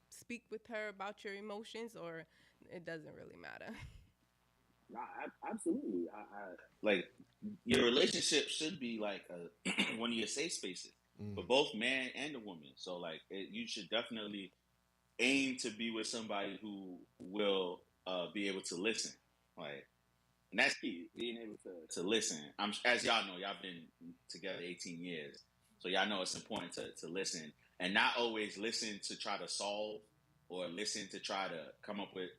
speak with her about your emotions, or it doesn't really matter? No, absolutely. I like, your relationship should be like one of your safe spaces. for both man and the woman. So like you should definitely aim to be with somebody who will be able to listen. Like, and that's key, being able to listen. As y'all know, y'all been together 18 years, so y'all know it's important to listen and not always listen to try to solve or listen to try to come up with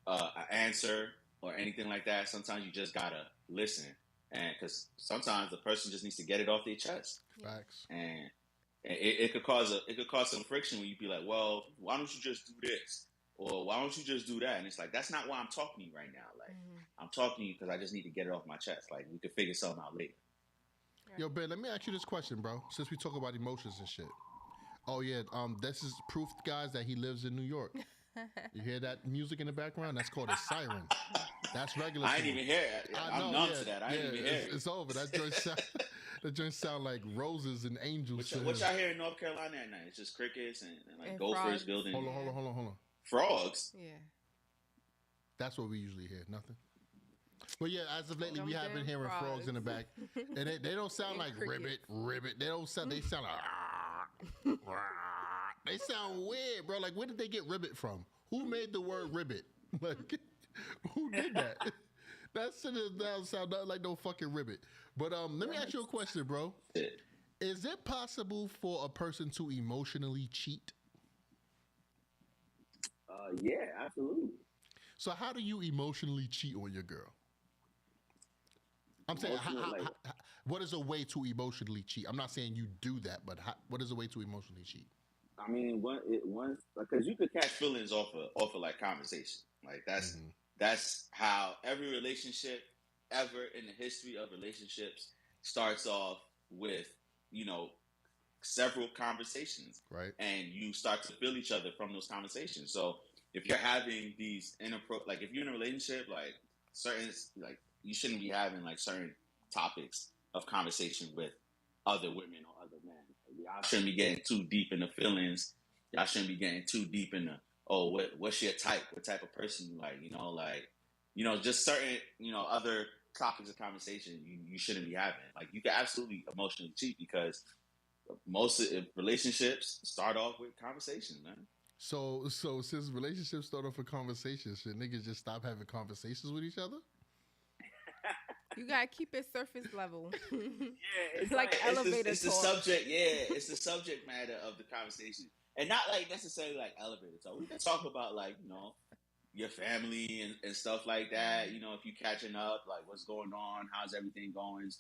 an answer or anything like that. Sometimes you just gotta listen, and because sometimes the person just needs to get it off their chest. Facts. And it could cause some friction when you be like, well, why don't you just do this? Or why don't you just do that? And it's like, that's not why I'm talking to you right now. Like, I'm talking to you because I just need to get it off my chest. Like, we could figure something out later. Yo, Ben, let me ask you this question, bro. Since we talk about emotions and shit. Oh yeah, this is proof, guys, that he lives in New York. You hear that music in the background? That's called a siren. That's regular. I ain't even hear it. I'm numb to that. I ain't even hear it. It's over. That joint sound like roses and angels. What y'all hear in North Carolina at night? It's just crickets and like gophers frogs. Building. Hold on. Frogs? Yeah. That's what we usually hear. Nothing. But yeah, as of lately, we have been hearing frogs in the back, and they don't sound like ribbit. They don't sound. They sound like. They sound weird, bro. Like, where did they get ribbit from? Who made the word ribbit? Like, who did that? That shit doesn't sound like no fucking ribbit. But let me ask you a question, bro. Is it possible for a person to emotionally cheat? Yeah, absolutely. So how do you emotionally cheat on your girl? I'm saying, what is a way to emotionally cheat? I'm not saying you do that, but what is a way to emotionally cheat? I mean, once because you could catch feelings off of like conversation. Like that's how every relationship ever in the history of relationships starts off with several conversations, right? And you start to feel each other from those conversations. So if you're having these like if you're in a relationship, like certain like you shouldn't be having like certain topics of conversation with other women or other men. Y'all shouldn't be getting too deep in the feelings. Y'all shouldn't be getting too deep in the what's your type? What type of person you like? Just certain other topics of conversation you shouldn't be having. Like you can absolutely emotionally cheat because most of relationships start off with conversations, man. So since relationships start off with conversations, should niggas just stop having conversations with each other? You gotta keep it surface level. Yeah, it's like elevator it's talk. The subject. Yeah, it's the subject matter of the conversation, and not like necessarily like elevator talk. We can talk about like your family and stuff like that. If you catching up, like what's going on, how's everything going.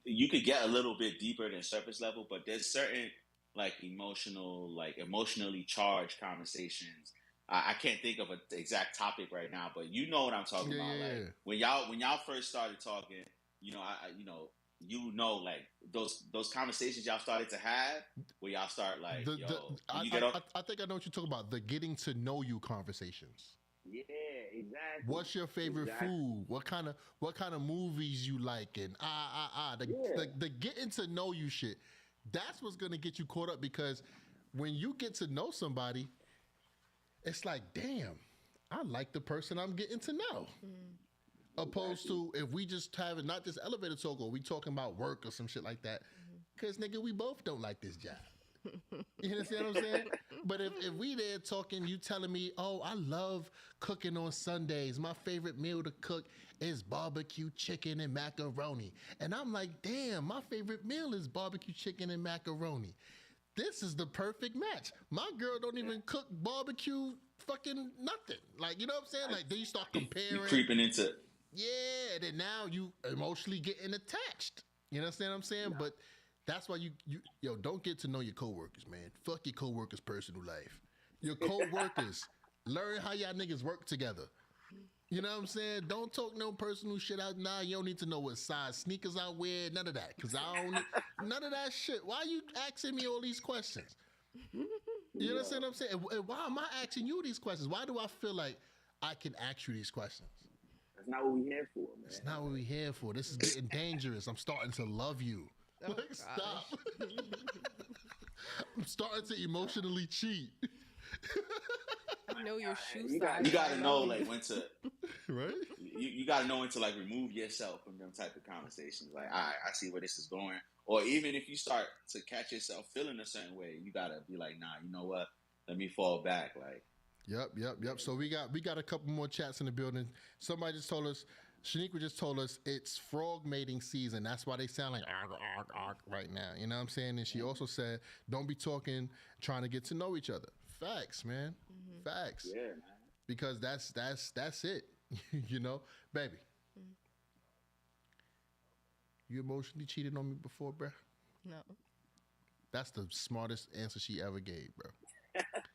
You could get a little bit deeper than surface level, but there's certain like emotionally charged conversations. I can't think of an exact topic right now, but you know what I'm talking about. Yeah. Like when y'all first started talking, like those conversations y'all started to have, where y'all start like, I think I know what you're talking about. The getting to know you conversations. Yeah, exactly. What's your favorite food? What kind of movies you like? And the getting to know you shit. That's what's gonna get you caught up, because when you get to know somebody, it's like, damn, I like the person I'm getting to know. Opposed to if we just having not this elevator talk or we talking about work or some shit like that. Because nigga, we both don't like this job. You understand what I'm saying? But if we there talking, you telling me, oh, I love cooking on Sundays. My favorite meal to cook is barbecue chicken and macaroni. And I'm like, damn, my favorite meal is barbecue chicken and macaroni. This is the perfect match. My girl don't even cook barbecue fucking nothing. Like, you know what I'm saying? Like, then you start comparing. You're creeping into. Yeah, then now you emotionally getting attached. You understand what I'm saying? Yeah. But that's why you don't get to know your coworkers, man. Fuck your coworkers' personal life. Your coworkers, learn how y'all niggas work together. You know what I'm saying? Don't talk no personal shit out. Nah, you don't need to know what size sneakers I wear. None of that. Because I don't none of that shit. Why are you asking me all these questions? You understand what I'm saying? And why am I asking you these questions? Why do I feel like I can ask you these questions? That's not what we here for, man. That's not what we here for. This is getting dangerous. I'm starting to love you. Oh, like, stop. I'm starting to emotionally cheat. I know your shoe size. You gotta know like when to right. you got to know when to like remove yourself from them type of conversations. Like, all right, I see where this is going. Or even if you start to catch yourself feeling a certain way, you gotta be like, nah, you know what? Let me fall back. Like, Yep. So we got a couple more chats in the building. Somebody just told us, Shaniqua just told us it's frog mating season. That's why they sound like arg, arg, arg right now. You know what I'm saying? And she also said, don't be talking, trying to get to know each other. Facts, man. Facts. yeah, man. Because that's it. You know, baby. You emotionally cheated on me before, bruh? No. That's the smartest answer she ever gave, bro.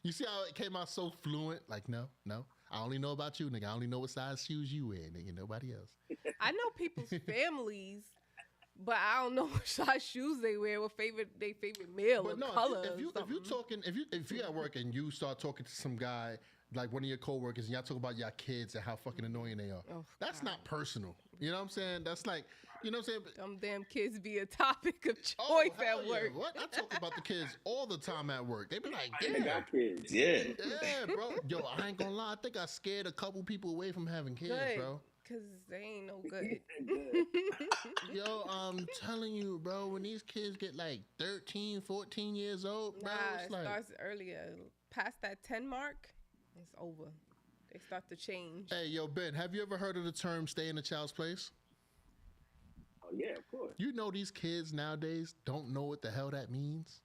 You see how it came out so fluent? Like, no. I only know about you, nigga. I only know what size shoes you wear, nigga. Nobody else. I know people's families, but I don't know what size shoes they wear, what they favorite meal or color. If you at work and you start talking to some guy, like one of your coworkers, and y'all talk about your kids and how fucking annoying they are, that's not personal. You know what I'm saying? That's like, you know what I'm saying? Them damn kids be a topic of choice at work. What? I talk about the kids all the time at work. They be like, They damn. got kids. Yeah. Yeah, bro. Yo, I ain't gonna lie. I think I scared a couple people away from having kids, bro. Because they ain't no good. Yo, I'm telling you, bro, when these kids get like 13, 14 years old, bro, It starts earlier. Past that 10 mark, it's over. They start to change. Hey, yo, Ben, have you ever heard of the term stay in a child's place? Oh, yeah, of course. You know these kids nowadays don't know what the hell that means?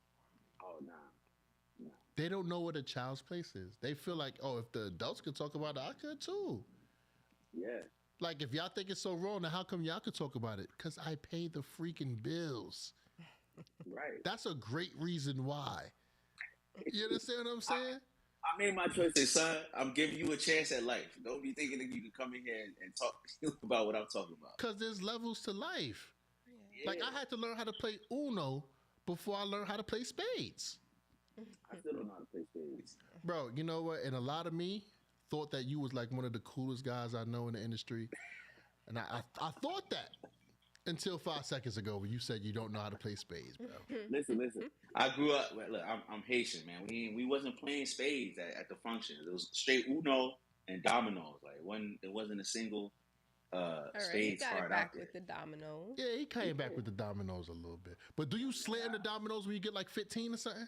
Oh, nah. They don't know what a child's place is. They feel like, oh, if the adults could talk about it, I could too. Yeah. Like, if y'all think it's so wrong, then how come y'all could talk about it? Because I pay the freaking bills. Right. That's a great reason why. You understand what I'm saying? I made my choices, son. I'm giving you a chance at life. Don't be thinking that you can come in here and talk about what I'm talking about. Because there's levels to life. Yeah. Like, I had to learn how to play Uno before I learned how to play spades. I still don't know how to play spades. Bro, you know what? And a lot of me thought that you was like one of the coolest guys I know in the industry. And I thought that until 5 seconds ago when you said you don't know how to play spades, bro. Listen. I grew up. Look, I'm Haitian, man. We wasn't playing spades at the functions. It was straight Uno and dominoes. Like it wasn't a single spades he got card it back out there. with the domino. Yeah, he came back with the dominoes a little bit. But do you slam the dominoes when you get like 15 or something?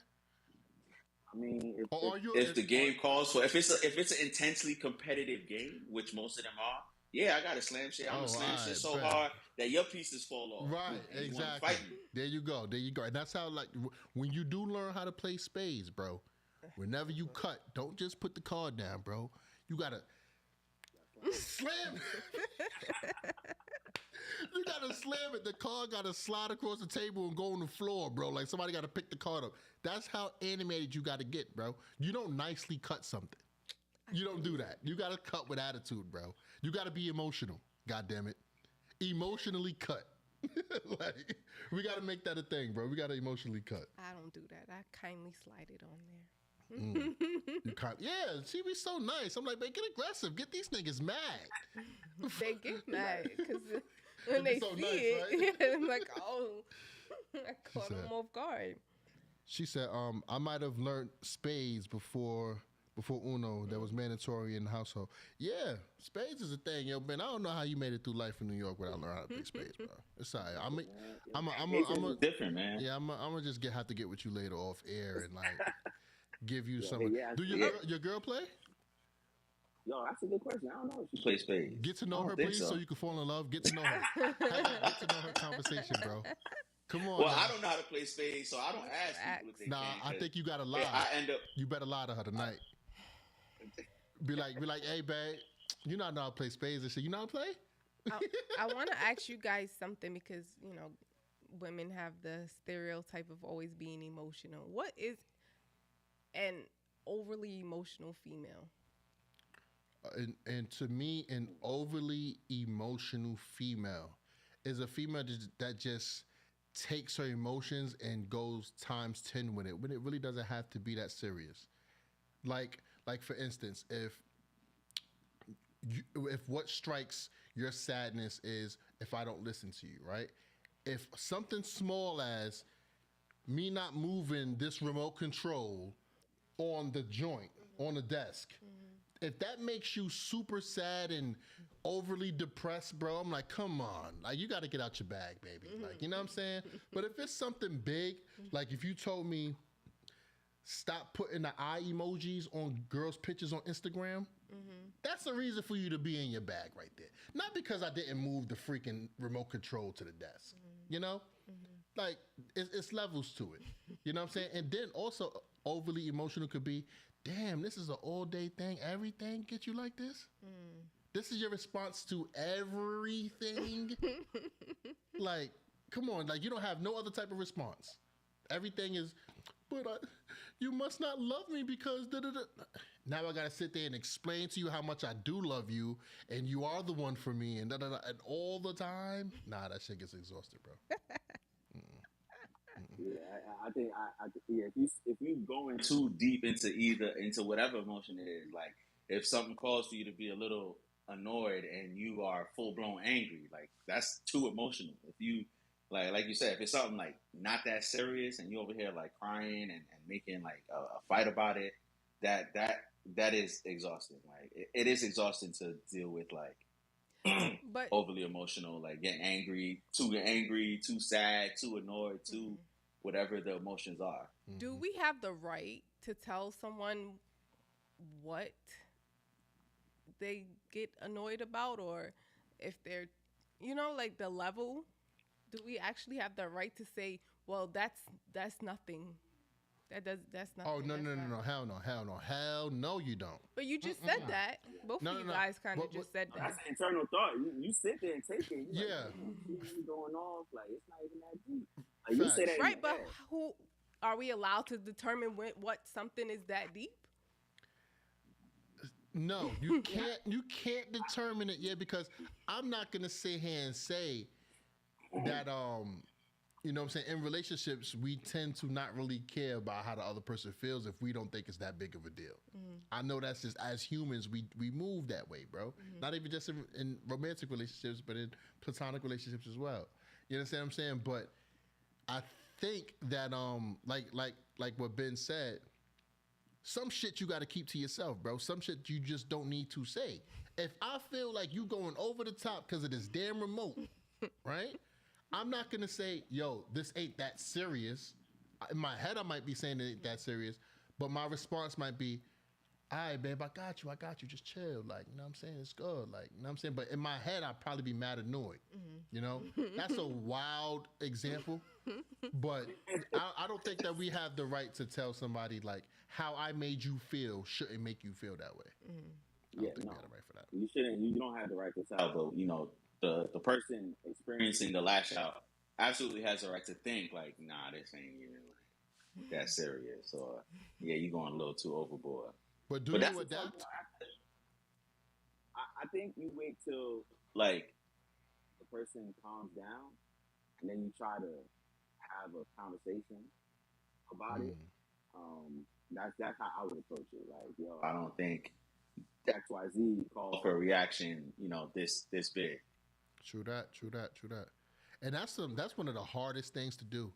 I mean, if the game calls for, if it's an intensely competitive game, which most of them are, yeah, I got to slam shit. I'm gonna slam shit so hard that your pieces fall off. Right, exactly. There you go. And that's how, like, when you do learn how to play spades, bro, whenever you cut, don't just put the card down, bro. You gotta slam it. You gotta slam it. The card gotta slide across the table and go on the floor, bro. Like somebody gotta pick the card up. That's how animated you gotta get, bro. You don't nicely cut something. You don't do that. You gotta cut with attitude, bro. You gotta be emotional. God damn it. Emotionally cut. Like, we gotta make that a thing, bro. We gotta emotionally cut. I don't do that. I kindly slide it on there. Yeah, she be so nice. I'm like, man, get aggressive. Get these niggas mad. They get mad because when they so see nice, it, right? I'm like, oh, I caught them off guard. She said, I might have learned spades before Uno that was mandatory in the household. Yeah, spades is a thing, yo, Ben. I don't know how you made it through life in New York without learning how to play spades, bro. It's all right. I'm different, man. Yeah, I'm gonna just have to get with you later off air and like give you some. Yeah, do your girl play? Yo, that's a good question. I don't know if she plays spades. Get to know her, please, so you can fall in love. Get to know her. Get to know her conversation, bro. Come on. Well, man. I don't know how to play spades, so I don't ask people if they can. I think you gotta lie. I end up. You better lie to her tonight. Be like, hey, babe, you not know how to play spades and shit. You know how to play? I want to ask you guys something because, you know, women have the stereotype of always being emotional. What is an overly emotional female? And to me, an overly emotional female is a female that just takes her emotions and goes times 10 with it when it really doesn't have to be that serious. Like for instance, if what strikes your sadness is if I don't listen to you, right? If something small as me not moving this remote control on the joint, on the desk, if that makes you super sad and overly depressed, bro, I'm like, come on, like you got to get out your bag, baby. Like, you know what I'm saying? But if it's something big, like if you told me stop putting the eye emojis on girls' pictures on Instagram, that's a reason for you to be in your bag right there. Not because I didn't move the freaking remote control to the desk, you know? Like, it's levels to it. You know what I'm saying? And then also, overly emotional could be, damn, this is an all-day thing. Everything gets you like this? This is your response to everything? Like, come on. Like, you don't have no other type of response. Everything is, but you must not love me because da-da-da. Now I gotta sit there and explain to you how much I do love you, and you are the one for me, and da-da-da, and all the time. Nah, that shit gets exhausted, bro. Yeah, I think yeah, if you going too deep into whatever emotion it is, like if something calls for you to be a little annoyed and you are full blown angry, like that's too emotional. If you like you said, if it's something like not that serious and you over here like crying and making like a fight about it, that is exhausting. Like it is exhausting to deal with like But overly emotional, like getting angry, too sad, too annoyed, too whatever the emotions are. do we have the right to tell someone what they get annoyed about, or if they're, like the level? Do we actually have the right to say, well, that's nothing? That's nothing. Oh, no, that's no, no, not- no. Hell no, you don't. But you just said that. Both No, of no, you no. guys kind of What- just said That's that. an internal thought. You sit there and take it. You Yeah. like, you going off like it's not even that deep. Like, you say that in Right, your but head. who are we allowed to determine what something is that deep? No, you can't. You can't determine it yet because I'm not gonna sit here and say that. You know what I'm saying? In relationships, we tend to not really care about how the other person feels if we don't think it's that big of a deal. I know that's just as humans, we move that way, bro. Not even just in romantic relationships, but in platonic relationships as well. You understand what I'm saying? But I think that like what Ben said, some shit you got to keep to yourself, bro. Some shit you just don't need to say. If I feel like you going over the top because of this damn remote, right? I'm not gonna say, yo, this ain't that serious. In my head, I might be saying it ain't that serious, but my response might be, all right, babe, I got you. Just chill. Like, you know what I'm saying? It's good. Like, you know what I'm saying? But in my head, I'd probably be mad annoyed. You know? That's a wild example, but I don't think that we have the right to tell somebody, like, how I made you feel shouldn't make you feel that way. I don't think we have the right for that. You shouldn't. You don't have the right to tell, but the person experiencing the lash out absolutely has the right to think like, nah, this ain't even like that serious, or yeah, you going a little too overboard. But do But you that's adapt? I think you wait till like the person calms down, and then you try to have a conversation about it. That's how I would approach it. Like, yo, I don't think XYZ called for a reaction, this big. True that. And that's one of the hardest things to do.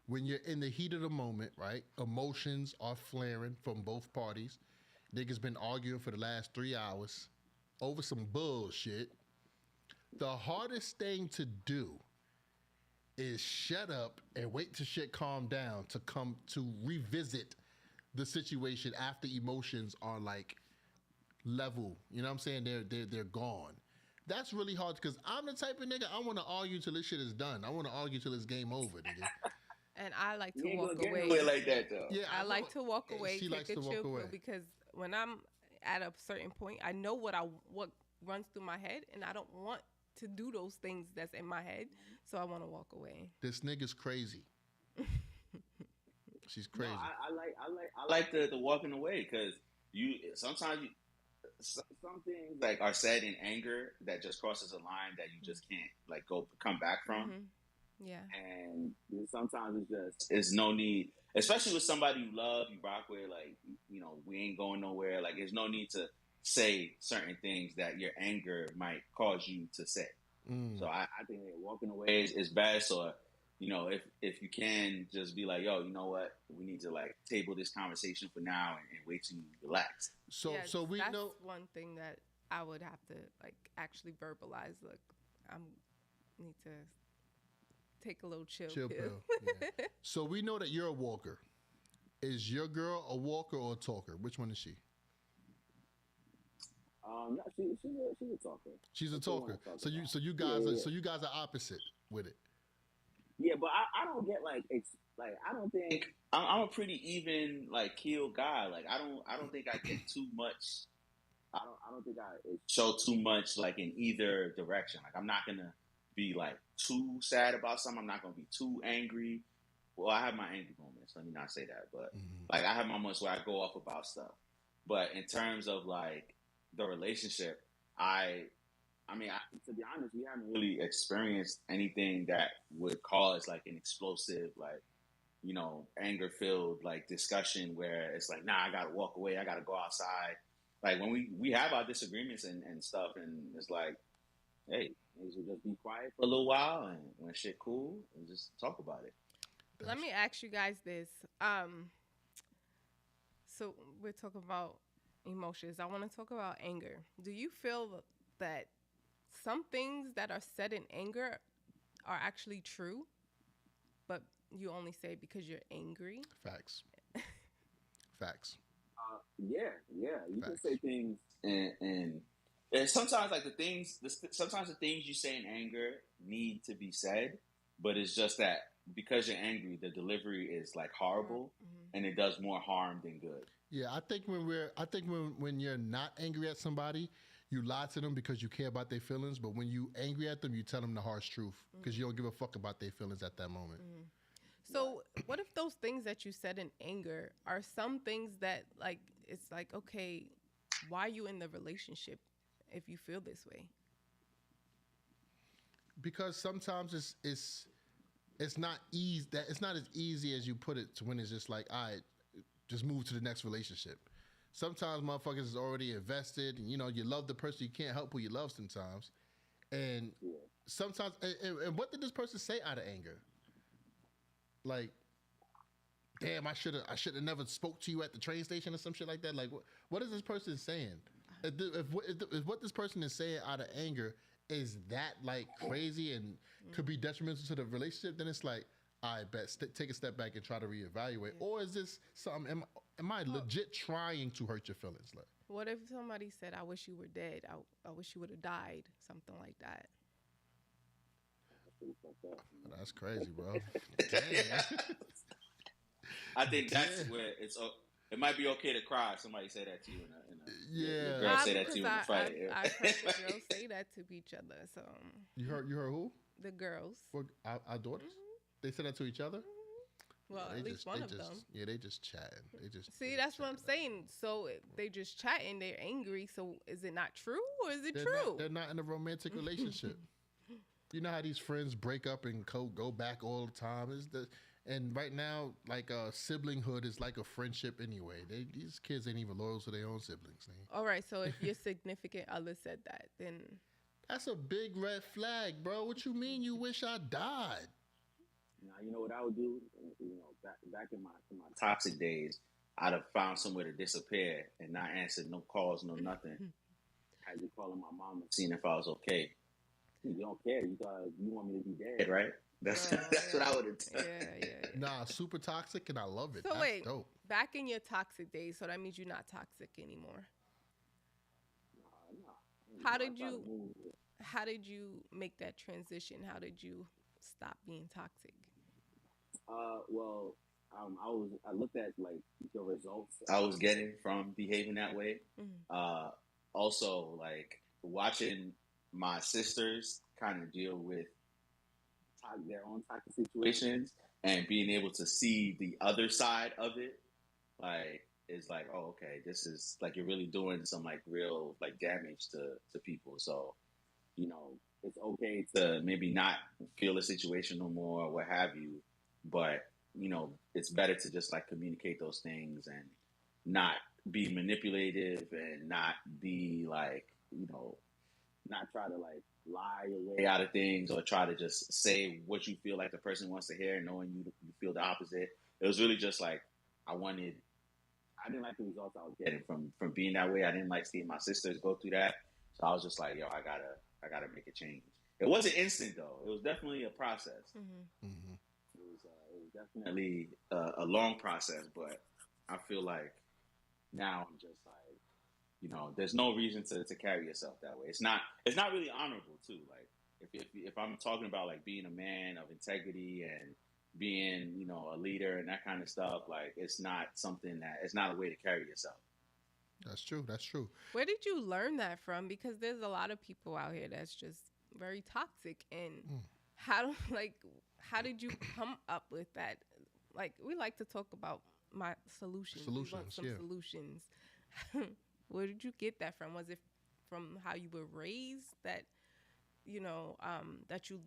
When you're in the heat of the moment, right? Emotions are flaring from both parties. Niggas been arguing for the last 3 hours over some bullshit. The hardest thing to do is shut up and wait till shit calm down to come to revisit the situation after emotions are like level. You know what I'm saying? They're gone. That's really hard because I'm the type of nigga I want to argue till this shit is done. I want to argue till it's game over, nigga. And I like to You ain't walk gonna away. get nowhere like that though. Yeah, I like to walk away, She take likes a to walk chill away. pill, because when I'm at a certain point, I know what runs through my head, and I don't want to do those things that's in my head, so I want to walk away. This nigga's crazy. She's crazy. No, I like the walking away because sometimes some things like are said in anger that just crosses a line that you just can't like come back from. Yeah. And sometimes it's no need, especially with somebody you love, you rock with, like, we ain't going nowhere. Like, there's no need to say certain things that your anger might cause you to say. So I think that walking away is best, or if you can just be like, yo, you know what, we need to like table this conversation for now and wait till you relax. So we that's know. one thing that I would have to like actually verbalize. Look, I'm need to take a little chill Chill pill. pill. Yeah. So we know that you're a walker. Is your girl a walker or a talker? Which one is she? No, she's a talker. She's a That's what I wanna talker. talk So about. you guys are opposite with it. Yeah, but I don't get like like I don't think I'm a pretty even like keeled guy. Like I don't think I get too much. I don't think I show too much like in either direction. Like I'm not gonna be like too sad about something. I'm not gonna be too angry. Well, I have my angry moments. Let me not say that, but like I have moments where I go off about stuff. But in terms of like the relationship, I mean, to be honest, we haven't really experienced anything that would cause like an explosive, like, anger filled like discussion where it's like, nah, I gotta walk away, I gotta go outside. Like when we have our disagreements and stuff, and it's like, hey, we should just be quiet for a little while, and when shit cool, we just talk about it. Let me ask you guys this. So we're talking about emotions. I want to talk about anger. Do you feel that some things that are said in anger are actually true, but you only say it because you're angry? Facts. Facts. Yeah. You can Facts. say things, and sometimes like sometimes the things you say in anger need to be said, but it's just that because you're angry, the delivery is like horrible, and it does more harm than good. Yeah, I think when you're not angry at somebody, you lie to them because you care about their feelings. But when you angry at them, you tell them the harsh truth because you don't give a fuck about their feelings at that moment. So what if those things that you said in anger are some things that like it's like, okay, why are you in the relationship if you feel this way? Because sometimes it's not easy. That it's not as easy as you put it to when it's just like, all right, just move to the next relationship. Sometimes motherfuckers is already invested, and you love the person. You can't help who you love sometimes, and sometimes. And what did this person say out of anger? Like, damn, I should have never spoke to you at the train station or some shit like that. Like, what is this person saying? If what this person is saying out of anger is that like crazy and could be detrimental to the relationship, then it's like, I bet take a step back and try to reevaluate. Or is this something? Am I legit trying to hurt your feelings? Like, What if somebody said, "I wish you were dead. I wish you would have died," something like that? that's crazy, bro. Damn. I think that's where it might be okay to cry if somebody say that to you Yeah. your girl say that to you in a fight. I've heard the girls say that to each other. So You heard who? the girls. Or our daughters? They said that to each other? Well, at least one of them. Yeah, they just chatting. See, that's what I'm saying. So they just chatting. They're angry. So is it not true, or is it true? They're not in a romantic relationship. You know how these friends break up and go back all the time. And right now, like siblinghood is like a friendship anyway. These kids ain't even loyal to their own siblings. All right. So if your significant other said that, then that's a big red flag, bro. What you mean? You wish I died? Now, you know what I would do? Back in my toxic days, I'd have found somewhere to disappear and not answer no calls, no nothing. I'd be calling my mom and seeing if I was okay. You don't care. You want me to be dead, right? That's what I would have done. Yeah. Nah, super toxic, and I love it. So that's wait, dope. Back in your toxic days, so that means you're not toxic anymore. No. How did you make that transition? How did you stop being toxic? Well, I looked at like the results I was getting from behaving that way. Also, like watching my sisters kind of deal with their own toxic situations and being able to see the other side of it, like is like, oh, okay, this is like you're really doing some like real like damage to people. So, it's okay to maybe not feel a situation no more or what have you, but it's better to just like communicate those things and not be manipulative and not be like, not try to like lie your way out of things or try to just say what you feel like the person wants to hear, knowing you feel the opposite. It was really just like I didn't like the results I was getting from being that way. I didn't like seeing my sisters go through that. So I was just like, yo, I gotta make a change. It wasn't instant though. It was definitely a process. Mm-hmm. Mm-hmm. It was definitely a long process, but I feel like now I'm just like, there's no reason to carry yourself that way. It's not really honorable too. Like if I'm talking about like being a man of integrity and being, a leader and that kind of stuff, like it's not a way to carry yourself. That's true. That's true. Where did you learn that from? Because there's a lot of people out here that's just very toxic. And Mm. how did you come up with that? Like, we like to talk about my solutions. We want Solutions, some yeah. solutions. Where did you get that from? Was it from how you were raised that that you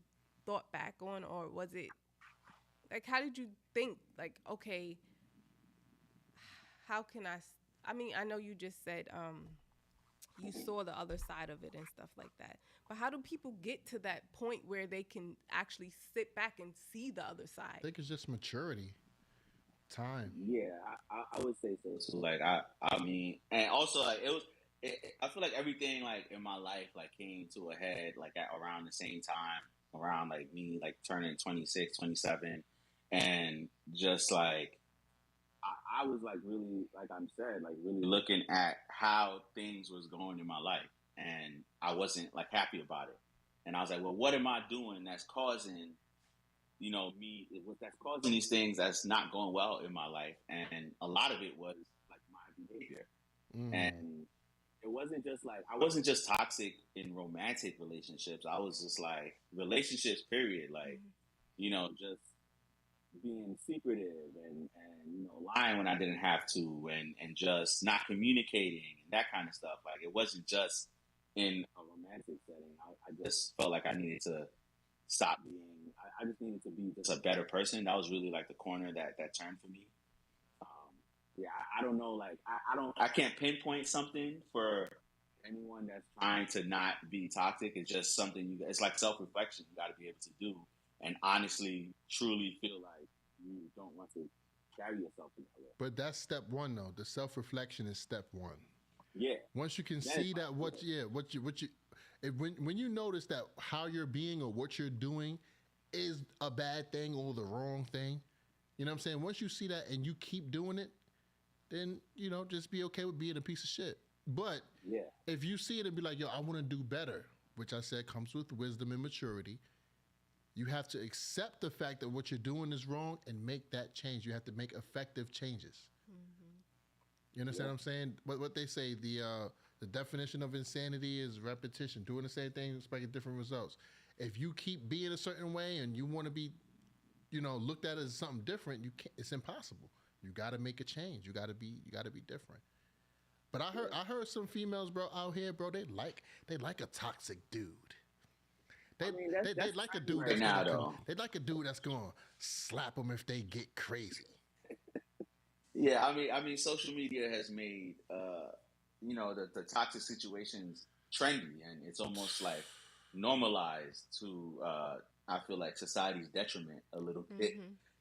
thought back on, or was it like how did you think like, okay, how can I mean, I know you just said you saw the other side of it and stuff like that. But how do people get to that point where they can actually sit back and see the other I side? think it's just maturity, time. Yeah, I would say so. So like I mean, and also like I feel like everything like in my life like came to a head like at around the same time, around like me like turning 26, 27, and just like I was like really, like I'm said, like really looking at how things was going in my life, and I wasn't like happy about it. And I was like, well, what am I doing that's causing, me, what that's causing these things that's not going well in my life? And a lot of it was like my behavior. Mm. And it wasn't just like, I wasn't just toxic in romantic relationships. I was just like relationships, period. Like, Mm-hmm. just being secretive and lying when I didn't have to and just not communicating and that kind of stuff. Like it wasn't just in a romantic setting. I just felt like I needed to stop being. I just needed to be just a better person. That was really like the corner that turned for me. Yeah, I don't know. Like I can't pinpoint something for anyone that's trying to not be toxic. It's just something it's like self reflection. You got to be able to do and honestly, truly feel like you don't want to carry yourself in that way. But that's step one, though. The self reflection is step one. Yeah, Once you can that see is that, when you notice that how you're being or what you're doing is a bad thing or the wrong thing, you know what I'm saying? Once you see that and you keep doing it, then just be okay with being a piece of shit. But yeah, if you see it and be like, yo, I want to do better, which I said comes with wisdom and maturity, you have to accept the fact that what you're doing is wrong and make that change. You have to make effective changes. Mm-hmm. You understand what I'm saying? What they say, the definition of insanity is repetition, doing the same thing, expecting different results. If you keep being a certain way and you want to be, looked at as something different, you can't. It's impossible. You got to make a change. You got to be different. But I heard some females, bro, out here, bro. They like a toxic dude. They, I mean they like a dude right that's now gonna though. they like a dude that's gonna slap them if they get crazy. Yeah, I mean, social media has made the toxic situations trendy, and it's almost like normalized to I feel like society's detriment a little bit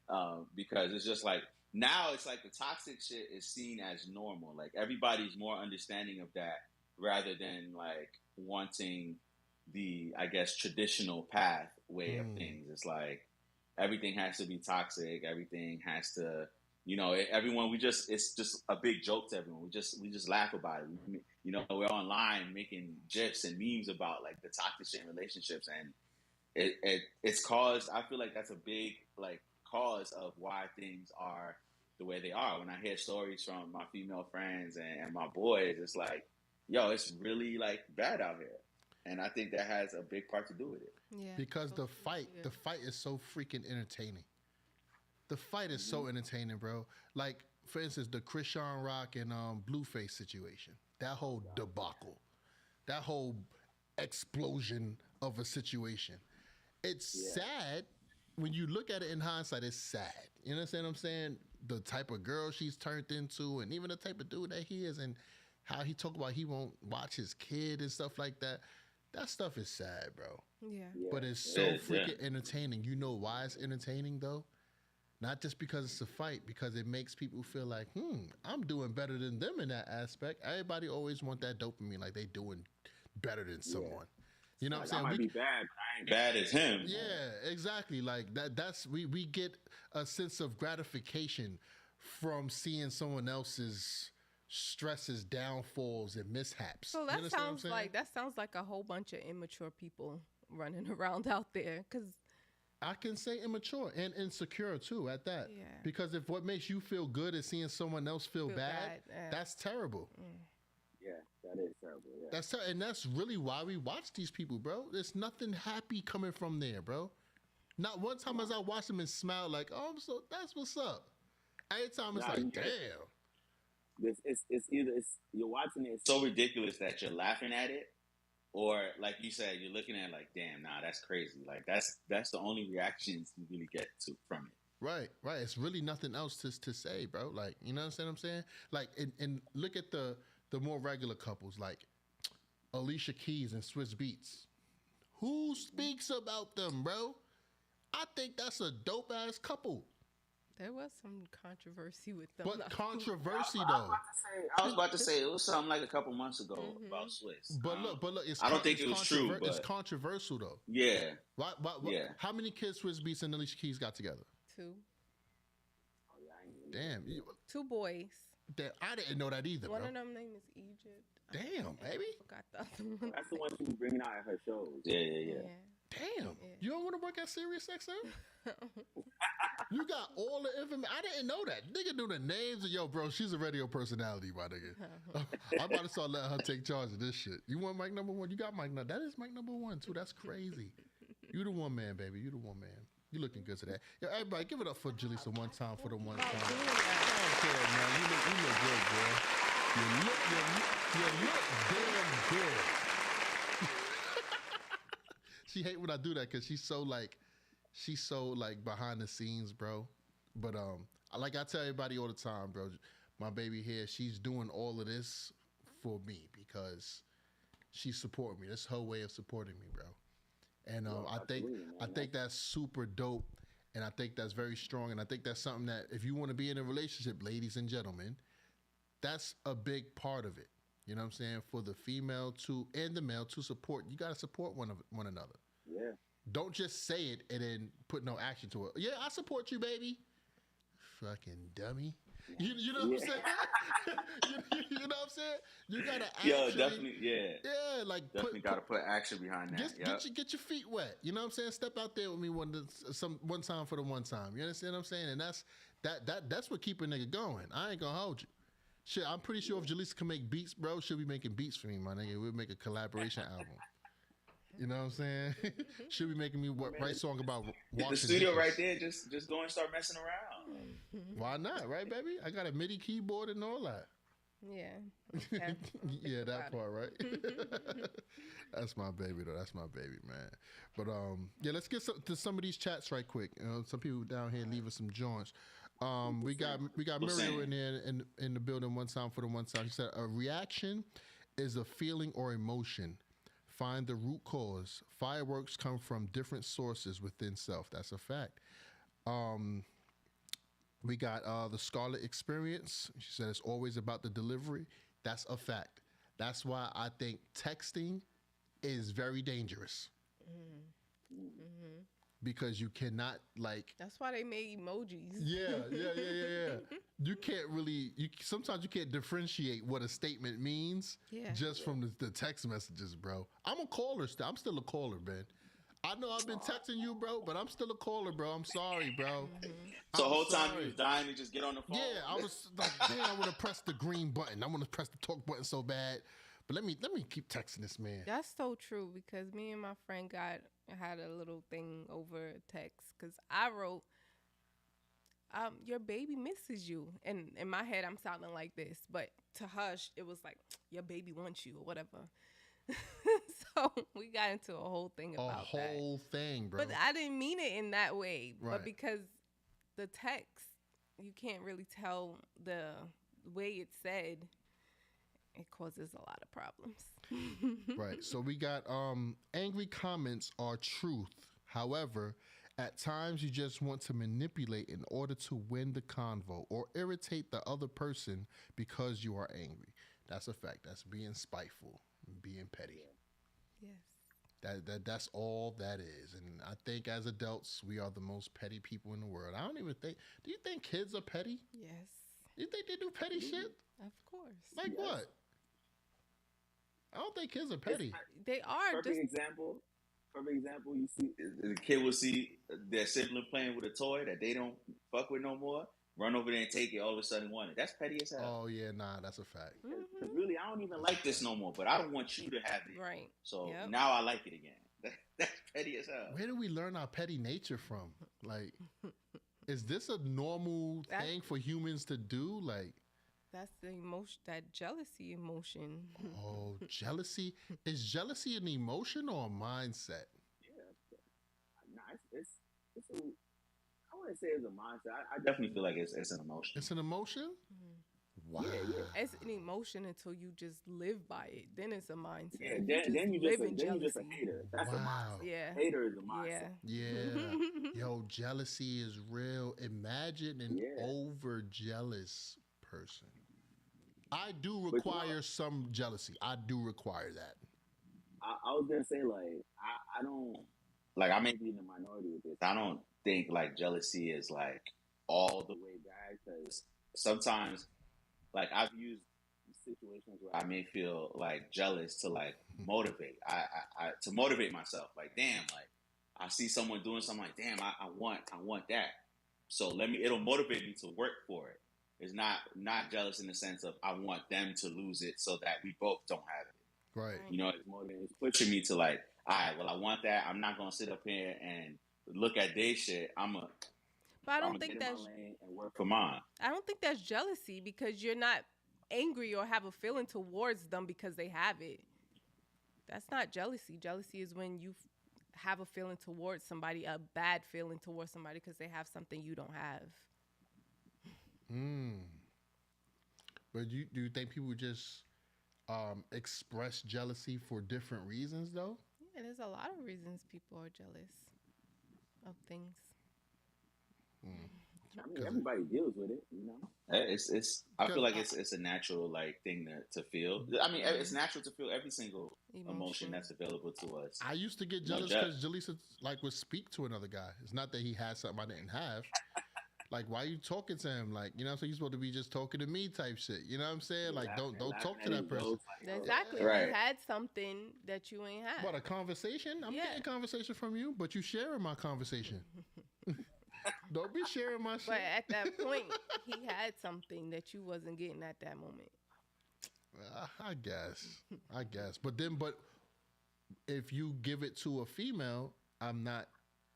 Mm-hmm. because it's just like now it's like the toxic shit is seen as normal. Like everybody's more understanding of that rather than like wanting the I guess traditional path way of Mm. things. It's like everything has to be toxic. Everything has to everyone it's just a big joke to everyone. We just laugh about it. We're online making gifs and memes about like the toxic shit in relationships, and it's caused. I feel like that's a big like cause of why things are the way they are. When I hear stories from my female friends and my boys, it's like, yo, it's really like bad out here, and I think that has a big part to do with it. Yeah. Because the Social fight, media. the fight is so freaking entertaining. The fight is so entertaining, bro. Like for instance, the Krishan Rock and Blueface situation. That whole debacle. That whole explosion of a situation. It's Yeah, sad when you look at it in hindsight. It's sad. You understand what I'm saying? The type of girl she's turned into, and even the type of dude that he is, and how he talk about he won't watch his kid and stuff like that. That stuff is sad, bro. Yeah. Yeah, But it's it so is, yeah. freaking entertaining. You know why it's entertaining though? Not just because it's a fight, because it makes people feel like, I'm doing better than them in that aspect. Everybody always want that dopamine, like they doing better than someone. You know what I'm I saying? might be bad, but I ain't bad as him. Yeah, exactly. Like that's we get a sense of gratification from seeing someone else's stresses, downfalls, and mishaps. So You that understand what I'm sounds saying? like a whole bunch of immature people running around out there. Cause I can say immature and insecure too at that. Yeah. Because if what makes you feel good is seeing someone else feel bad, yeah. that's terrible. Yeah, that is terrible. Yeah. And that's really why we watch these people, bro. There's nothing happy coming from there, bro. Not one time as I watched them and smiled like, oh, that's what's up. Every time it's like, damn. It's either you're watching it, it's so ridiculous that you're laughing at it, or like you said, you're looking at it like, damn, nah, that's crazy. Like that's the only reactions you really get from it. Right. It's really nothing else to say, bro. Like, you know what I'm saying? Like, and look at the more regular couples, like Alicia Keys and Swiss Beats. Who speaks about them, bro? I think that's a dope ass couple. There was some controversy with them. But controversy though. I was about to say it was something like a couple months ago about Swiss. But look, I don't think it was true. But it's controversial though. Yeah. Why, yeah. How many kids Swiss Beats and Alicia Keys got together? 2. Damn. 2 boys. I didn't know that either. One bro. of them name is Egypt. Damn, baby. I forgot the other one. That's the one she was bringing out at her shows. Yeah. Damn. Yeah. You don't want to work at Sirius XM? You got all the information. I didn't know that. Nigga knew the names of bro. She's a radio personality, my nigga. I'm about to start letting her take charge of this shit. You want mic number 1? You got mic number. That is mic number 1 too. That's crazy. You the one man, baby. You the one man. You looking good today. Yo, everybody, give it up for Jaleesa one time for the one time. Okay, man. You look good, bro. You look damn good. She hate when I do that because she's so like behind the scenes, bro. But like I tell everybody all the time, bro, my baby here, she's doing all of this for me because she's supporting me. That's her way of supporting me, bro. And I think that's super dope, and I think that's very strong, and I think that's something that if you want to be in a relationship, ladies and gentlemen, that's a big part of it. You know what I'm saying? For the female and the male to support, you got to support one another. Yeah. Don't just say it and then put no action to it. Yeah, I support you, baby. Fucking dummy. You know what I'm saying? you know what I'm saying? You gotta actually. Yeah, definitely. Yeah. Yeah, like definitely gotta put action behind that. Get your feet wet. You know what I'm saying? Step out there with me one time for the one time. You understand what I'm saying? And that's what keep a nigga going. I ain't gonna hold you. Shit, I'm pretty sure if Jaleesa can make beats, bro, she'll be making beats for me, my nigga. We'll make a collaboration album. You know what I'm saying? She'll be making me write song about the studio right there. Just go and start messing around. Why not, right, baby? I got a MIDI keyboard and all that. Yeah. Okay. Yeah, that part, right? That's my baby, though. That's my baby, man. But yeah, let's get to some of these chats right quick. You know, some people down here leaving some joints. We got Muriel in there in the building one time for the one time. She said a reaction is a feeling or emotion. Find the root cause. Fireworks come from different sources within self. That's a fact. We got the Scarlet Experience. She said it's always about the delivery. That's a fact. That's why I think texting is very dangerous. Mm-hmm. Because you cannot That's why they made emojis. Yeah. You can't really. Sometimes you can't differentiate what a statement means just from the text messages, bro. I'm a caller still. I'm still a caller, man. I know I've been texting you, bro, but I'm still a caller, bro. I'm sorry, bro. Mm-hmm. So the whole time you was dying to just get on the phone. Yeah, I was like, damn, I want to press the green button. I want to press the talk button so bad. But let me keep texting this man. That's so true because me and my friend had a little thing over text because I wrote, your baby misses you. And in my head, I'm sounding like this. But to Hush, it was like, your baby wants you or whatever. So we got into a whole thing about that. A whole thing, bro. But I didn't mean it in that way. Right. But because the text, you can't really tell the way it's said. It causes a lot of problems. Right. So we got angry comments are truth. However, at times you just want to manipulate in order to win the convo or irritate the other person because you are angry. That's a fact. That's being spiteful, being petty. Yes. That's all that is. And I think as adults, we are the most petty people in the world. I don't even think. Do you think kids are petty? Yes. Do you think they do petty shit? Of course. Like what? I don't think kids are petty. They are. Perfect example. You see, the kid will see their sibling playing with a toy that they don't fuck with no more. Run over there and take it. All of a sudden, want it. That's petty as hell. Oh yeah, nah, that's a fact. Because really, I don't even like this no more. But I don't want you to have it. Right. So now I like it again. That's petty as hell. Where do we learn our petty nature from? Like, is this a normal thing for humans to do? Like, that's the emotion, that jealousy emotion. Oh, jealousy. Is jealousy an emotion or a mindset? Yeah. Nah, it's a, I wouldn't say it's a mindset. I definitely feel like it's an emotion. It's an emotion? Wow. Yeah. It's an emotion until you just live by it. Then it's a mindset. Yeah, then you just a hater. That's a mindset. Yeah. Hater is a mindset. Yeah. Yo, jealousy is real. Imagine an over jealous person. I do require some jealousy. I do require that. I was gonna say, like, I don't, like, I may be in the minority with this. I don't think like jealousy is like all the way bad, because sometimes, like, I've used situations where I may feel like jealous to like motivate. I to motivate myself. Like, damn, like I see someone doing something, like, damn, I want that. So it'll motivate me to work for it. It's not jealous in the sense of I want them to lose it so that we both don't have it. Right. You know, it's pushing me to like, all right, well, I want that. I'm not gonna sit up here and look at their shit. But I don't think that's and work for mine. I don't think that's jealousy, because you're not angry or have a feeling towards them because they have it. That's not jealousy. Jealousy is when you have a feeling towards somebody, a bad feeling towards somebody because they have something you don't have. But do you think people just express jealousy for different reasons, though? Yeah, there's a lot of reasons people are jealous of things. I mean, everybody deals with it, you know. It's. I feel like it's a natural like thing to feel. I mean, it's natural to feel every single emotion that's available to us. I used to get jealous because Jaleesa like would speak to another guy. It's not that he had something I didn't have. Like, why are you talking to him? Like, you know, so you're supposed to be just talking to me type shit. You know what I'm saying? Like, don't talk to that person. Exactly. Right. You had something that you ain't had. What, a conversation? I'm getting conversation from you, but you sharing my conversation. Don't be sharing my shit. But at that point, he had something that you wasn't getting at that moment. I guess. But if you give it to a female, I'm not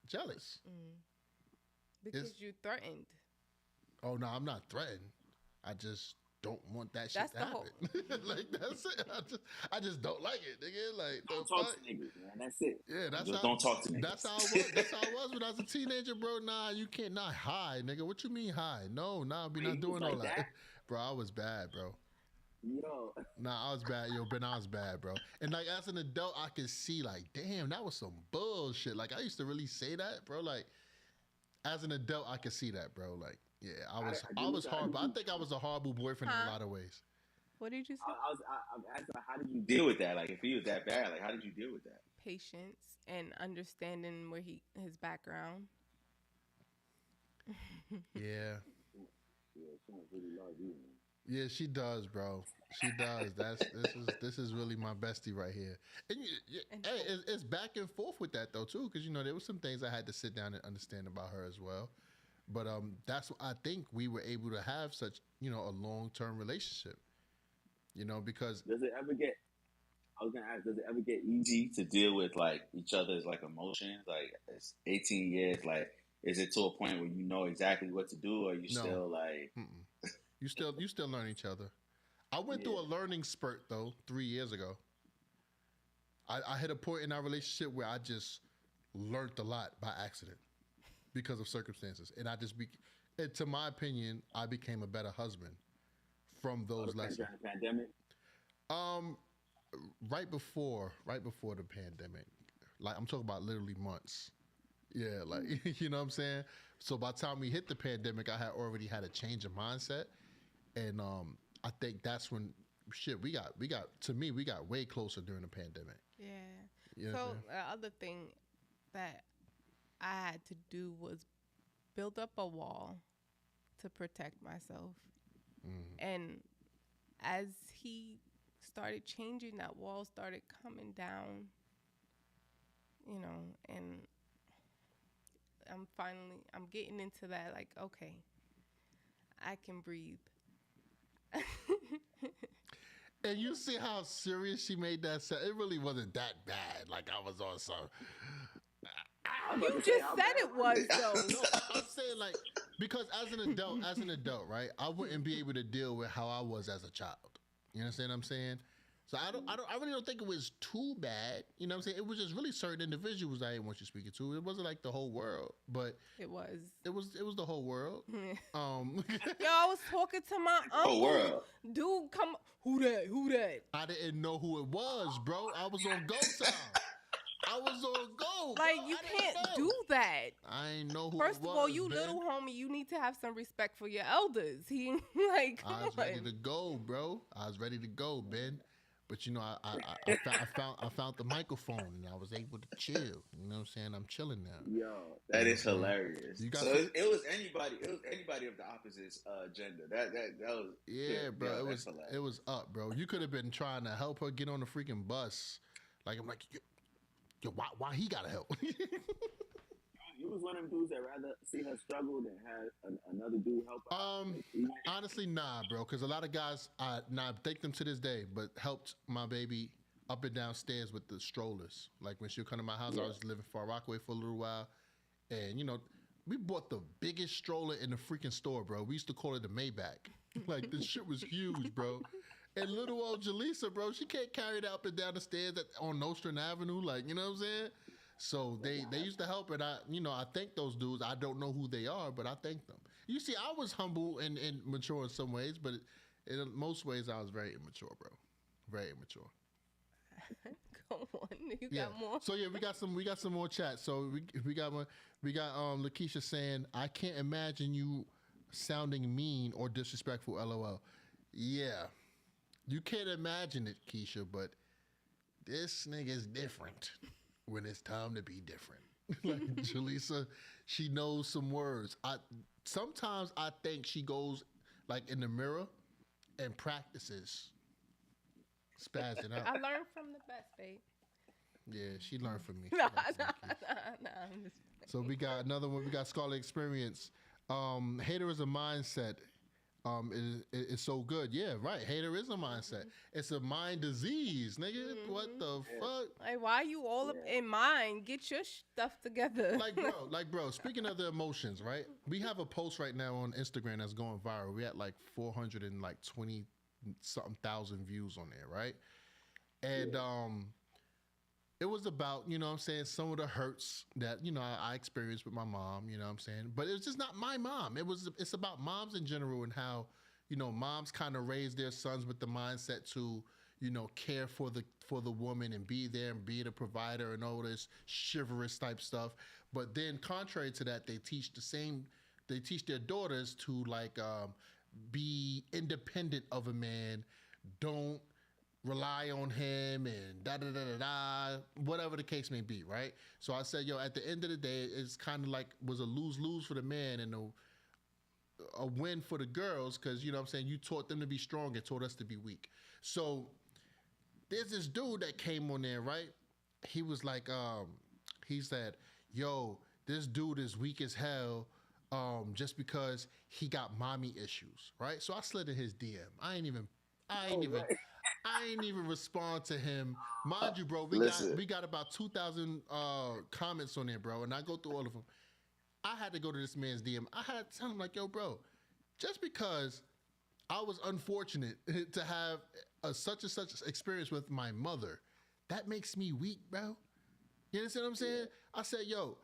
jealous. Because you threatened. Oh, no, I'm not threatened. I just don't want that shit to happen. Like, that's it. I just don't like it, nigga. Like, don't talk to niggas, man. That's it. Yeah, don't talk to niggas. That's how it was. That's how it was when I was a teenager, bro. Nah, you can't not hide, nigga. What you mean hide? No, be not doing all that. Bro, I was bad, bro. Yo. Nah, I was bad. Yo, Ben, I was bad, bro. And like as an adult, I could see like, damn, that was some bullshit. Like I used to really say that, bro. Like as an adult, I could see that, bro. Like, yeah, I was horrible. I think I was a horrible boyfriend in a lot of ways. What did you say? I'm asking, how did you deal with that? Like, if he was that bad, like, how did you deal with that? Patience and understanding where his background. Yeah. Yeah, she don't really love you, man. Yeah, she does, bro. She does. This is really my bestie right here. And hey, it's back and forth with that though too, because you know there was some things I had to sit down and understand about her as well. But that's what I think we were able to have such a long-term relationship. You know, because does it ever get? I was gonna ask, does it ever get easy to deal with like each other's like emotions? Like it's 18 years. Like, is it to a point where you know exactly what to do, or you still like? You still learn each other. I went through a learning spurt though 3 years ago. I hit a point in our relationship where I just learned a lot by accident because of circumstances, and to my opinion, I became a better husband from those lessons. During the pandemic. Um, right before the pandemic, like I'm talking about literally months. Yeah, like you know what I'm saying. So by the time we hit the pandemic, I had already had a change of mindset, and I think that's when shit we got to me we got way closer during the pandemic. Yeah. You know what I'm So saying? the other thing that I had to do was build up a wall to protect myself. Mm-hmm. And as he started changing, that wall started coming down, and I'm getting into that, like, okay, I can breathe. And you see how serious she made that sound. It really wasn't that bad. Like I was on some. I'm You about to say just how said bad it was, though. No, I'm saying like because as an adult, right, I wouldn't be able to deal with how I was as a child. You understand what I'm saying? So I really don't think it was too bad. You know what I'm saying? It was just really certain individuals I didn't want you speaking to. It wasn't like the whole world, but It was. it was the whole world. Um, Yo, I was talking to my oh uncle. world. Dude, come. Who that? Who that? I didn't know who it was, bro. I was on go time. I was on go, bro. Like, you I didn't can't know. do that. I ain't know who First it was. of all, you Ben. little homie, you need to have some respect for your elders. He like, come I was on. ready to go, bro. I was ready to go, Ben. But you know, I found the microphone and I was able to chill. You know what I'm saying? I'm chilling now. Yo, You that know is what I'm saying? hilarious. You got So some, it was anybody. It was anybody of the opposite gender. That was yeah, bro. yo. It That's was hilarious. it was up, bro. You could have been trying to help her get on the freaking bus. Like I'm like, yo, why he gotta help? You was one of them dudes that rather see her struggle than have another dude help her out. Like, even, Honestly, nah, bro. Because a lot of guys, I thank them to this day, but helped my baby up and down stairs with the strollers. Like when she would come to my house, I yeah, was living Far Rockaway for a little while, and we bought the biggest stroller in the freaking store, bro. We used to call it the Maybach. Like this shit was huge, bro. And little old Jaleesa, bro, she can't carry it up and down the stairs on Nostrand Avenue, like you know what I'm saying. So they used to help, and I thank those dudes. I don't know who they are, but I thank them. You see, I was humble and mature in some ways, but in most ways I was very immature, bro. Very immature. Go on. You Yeah. got more? So yeah, we got some more chat. So we got one. We got Lakeisha saying, "I can't imagine you sounding mean or disrespectful." LOL. Yeah, you can't imagine it, Keisha, but this nigga's different when it's time to be different. Like Jaleesa, she knows some words. Sometimes I think she goes like in the mirror and practices spazzing I out. learned from the best, babe. Yeah, she learned from me. She Nah, learned from nah, me, Keisha. nah. I'm just. So we got another one. We got Scarlet Experience. Hater is a mindset. Is so good. Yeah, right. Hater is a mindset. It's a mind disease, nigga. What the fuck? Like, why you all up in mine? Get your stuff together. Like bro. Speaking of the emotions, right? We have a post right now on Instagram that's going viral. We had like 420 something thousand views on there, right? And it was about, you know what I'm saying, some of the hurts that, I experienced with my mom, you know what I'm saying? But it's just not my mom. It's about moms in general and how, moms kind of raise their sons with the mindset to, care for the woman and be there and be the provider and all this chivalrous type stuff. But then contrary to that, they teach their daughters to like be independent of a man, don't rely on him and da da da da da, whatever the case may be, right? So I said, yo, at the end of the day, it's kind of like was a lose lose for the man and a win for the girls because you know what I'm saying, you taught them to be strong and taught us to be weak. So there's this dude that came on there, right? He was like, he said, yo, this dude is weak as hell. Just because he got mommy issues, right? So I slid in his DM. I ain't even right. I ain't even respond to him. Mind you, bro, Listen, we got about 2,000 comments on there, bro, and I go through all of them. I had to go to this man's DM. I had to tell him like, yo, bro, just because I was unfortunate to have such and such experience with my mother, that makes me weak, bro. You understand what I'm saying? I said, yo,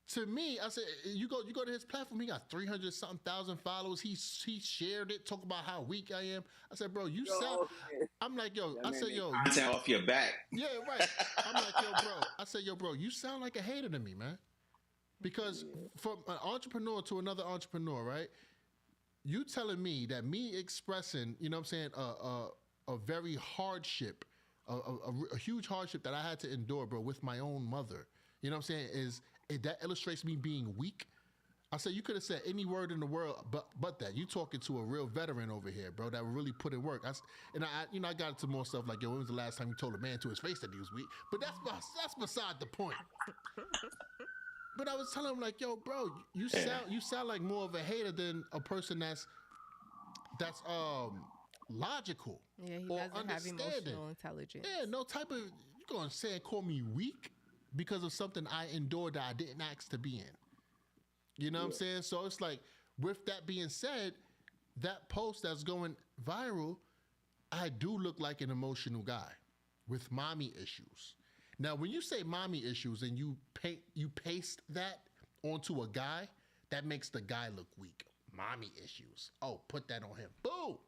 To me, I said, you go to his platform. He got 300-something thousand followers. He shared it, talk about how weak I am. I said, bro, you sound. I'm like, yo. I said, yo, content off your back. Yeah, right. I'm like, yo, bro. I said, yo, bro, you sound like a hater to me, man. Because from an entrepreneur to another entrepreneur, right? You telling me that me expressing, you know what I'm saying, a very hardship, a huge hardship that I had to endure, bro, with my own mother. You know what I'm saying? That illustrates me being weak. I said you could have said any word in the world, but that. You talking to a real veteran over here, bro, that really put in work. I got into more stuff like, yo, when was the last time you told a man to his face that he was weak? But that's beside the point. But I was telling him like, yo, bro, you sound like more of a hater than a person that's logical. Yeah, he doesn't have emotional intelligence. Yeah, no type of, you gonna say and call me weak because of something I endured that I didn't ask to be in. You know what I'm saying? So it's like, with that being said, that post that's going viral, I do look like an emotional guy with mommy issues. Now, when you say mommy issues and you paste that onto a guy, that makes the guy look weak. Mommy issues. Oh, put that on him. Boom.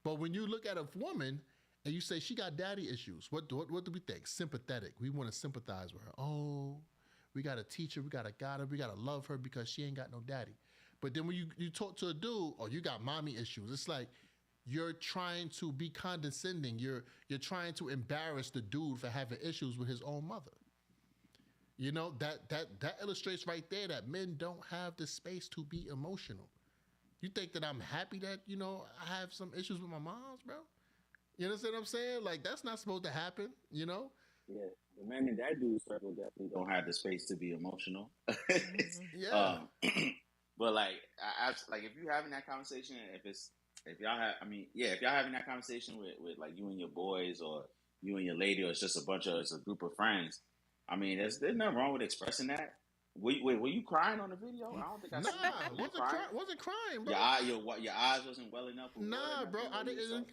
But when you look at a woman and you say she got daddy issues, what do we think? Sympathetic. We want to sympathize with her. Oh, we got to teach her. We got to guide her. We got to love her because she ain't got no daddy. But then when you talk to a dude, oh, you got mommy issues. It's like you're trying to be condescending. You're trying to embarrass the dude for having issues with his own mother. You know, that illustrates right there that men don't have the space to be emotional. You think that I'm happy that, you know, I have some issues with my moms, bro? You understand what I'm saying? Like, that's not supposed to happen, you know? Yeah, the men in that dude's circle definitely don't have the space to be emotional. Yeah. But like, like if you're having that conversation, if y'all having that conversation with like you and your boys or you and your lady, or it's just it's a group of friends. I mean, there's nothing wrong with expressing that. Wait, were you crying on the video? I don't think I wasn't crying, bro. Your eyes wasn't welling up. Nah, bro, I didn't.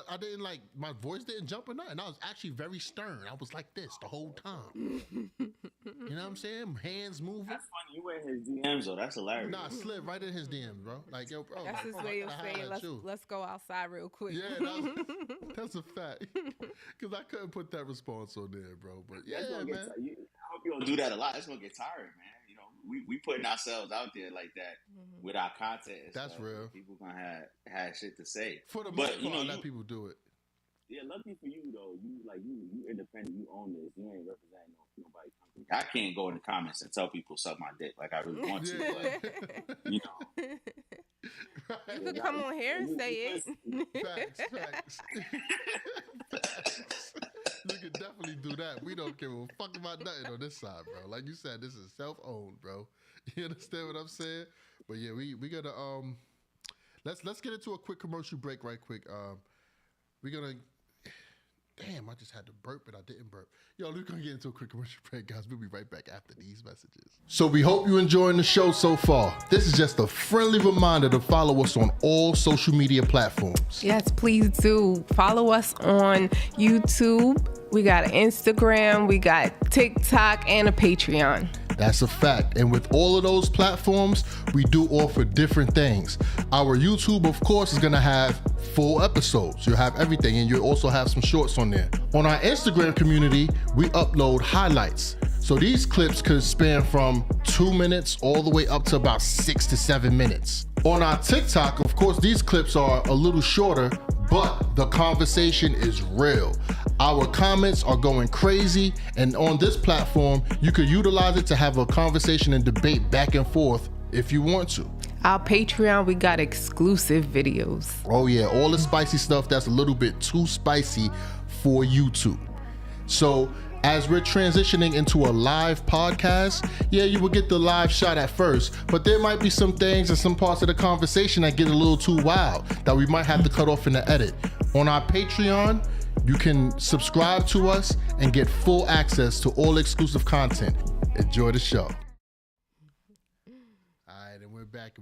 I didn't like, my voice didn't jump or nothing. I was actually very stern. I was like this the whole time. You know what I'm saying? Hands moving. That's funny. You were in his DMs though. That's hilarious. Nah, I slid right in his DMs, bro. Like, yo, bro. That's his way of saying, let's go outside real quick. Yeah, that's a fact. Because I couldn't put that response on there, bro. But yeah, man. I hope you don't do that a lot. It's gonna get tiring, man. You know, we putting ourselves out there like that with our content. That's real. People gonna have shit to say. For the most part, let people do it. Yeah, lucky for you though. You independent. You own this. You ain't representing nobody. I can't go in the comments and tell people suck my dick like I really want to. But, you know, you can come on here and say it. Facts. You can definitely do that. We don't give a fuck about nothing on this side, bro. Like you said, this is self-owned, bro. You understand what I'm saying? But yeah, we gotta let's get into a quick commercial break right quick. We're gonna. Damn, I just had to burp, but I didn't burp. Yo, we're gonna get into a quick commercial break, guys. We'll be right back after these messages. So we hope you're enjoying the show so far. This is just a friendly reminder to follow us on all social media platforms. Yes, please do. Follow us on YouTube. We got an Instagram, we got TikTok, and a Patreon. That's a fact. And with all of those platforms, we do offer different things. Our YouTube, of course, is going to have full episodes. You'll have everything, and you'll also have some shorts on there. On our Instagram community, we upload highlights. So these clips could span from 2 minutes all the way up to about 6 to 7 minutes. On our TikTok, of course, these clips are a little shorter, but the conversation is real. Our comments are going crazy, and on this platform, you could utilize it to have a conversation and debate back and forth if you want to. Our Patreon, we got exclusive videos. Oh yeah, all the spicy stuff that's a little bit too spicy for YouTube. So as we're transitioning into a live podcast, yeah, you will get the live shot at first, but there might be some things and some parts of the conversation that get a little too wild that we might have to cut off in the edit. On our Patreon, you can subscribe to us and get full access to all exclusive content. Enjoy the show. All right, and we're back,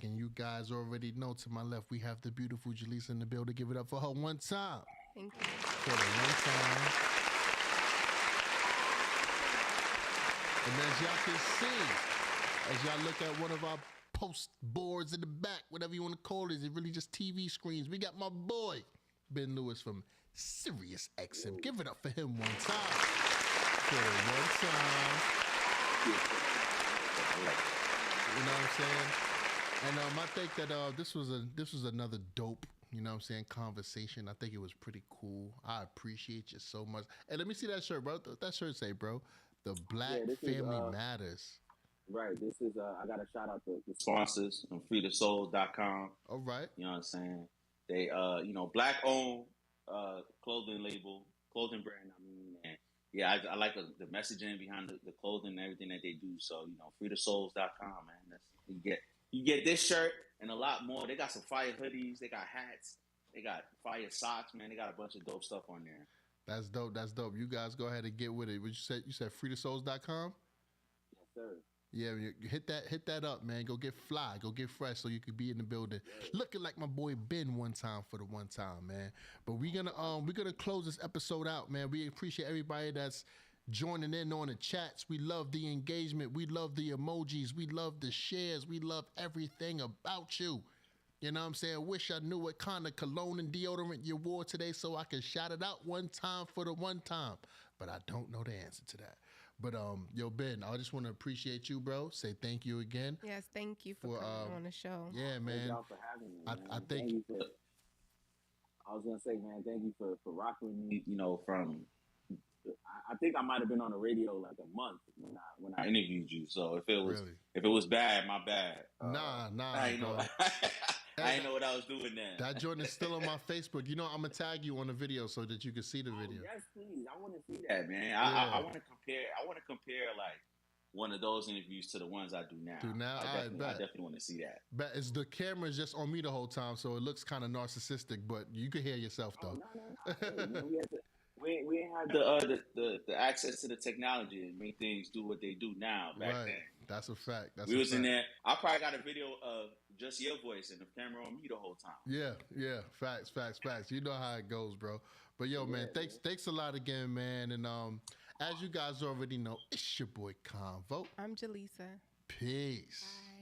and you guys already know to my left, we have the beautiful Jaleesa in the building. Give it up for her one time. Thank you. For the one time. And as y'all can see, as y'all look at one of our post boards in the back, whatever you want to call it really just TV screens. We got my boy, Ben Lewis from Sirius XM. Give it up for him one time. For one time. You know what I'm saying? And I think that this was another dope, you know what I'm saying, conversation. I think it was pretty cool. I appreciate you so much. And let me see that shirt, bro. That shirt say, bro, the Black Family Matters. Right. This is I got to shout out the sponsors from freethesouls.com. All right. You know what I'm saying? They black owned clothing brand, I mean, and yeah, I like the messaging behind the clothing and everything that they do. So, freethesouls.com, man. You get this shirt and a lot more. They got some fire hoodies, they got hats, they got fire socks, man. They got a bunch of dope stuff on there. That's dope. You guys go ahead and get with it. What you said freethesouls.com? Yes, sir. Yeah, hit that up, man. Go get fly, go get fresh, so you could be in the building, looking like my boy Ben one time for the one time, man. But we're gonna close this episode out, man. We appreciate everybody that's joining in on the chats. We love the engagement. We love the emojis. We love the shares. We love everything about you. You know what I'm saying? Wish I knew what kind of cologne and deodorant you wore today so I could shout it out one time for the one time. But I don't know the answer to that. But yo, Ben, I just want to appreciate you, bro. Say thank you again. Yes, thank you for coming on the show. Yeah, man. Thank y'all for having me. Man. I think. I was gonna say, man, thank you for rocking with me. From I think I might have been on the radio like a month when I interviewed you. So if it was bad, my bad. Nah, I ain't know. I didn't know what I was doing then. That joint is still on my Facebook. I'm gonna tag you on the video so that you can see the video. Yes, please. I want to see that, man. I want to compare. I want to compare like one of those interviews to the ones I do now. I definitely want to see that. But it's the camera's just on me the whole time, so it looks kind of narcissistic. But you can hear yourself though. No. Hey, man, we ain't had the access to the technology and make things do what they do now. Back then, that's a fact. We was in there. I probably got a video of just your voice and the camera on me the whole time. Yeah. Facts. You know how it goes, bro. But yo, man, thanks a lot again, man. And as you guys already know, it's your boy Convo. I'm Jaleesa. Peace. Bye.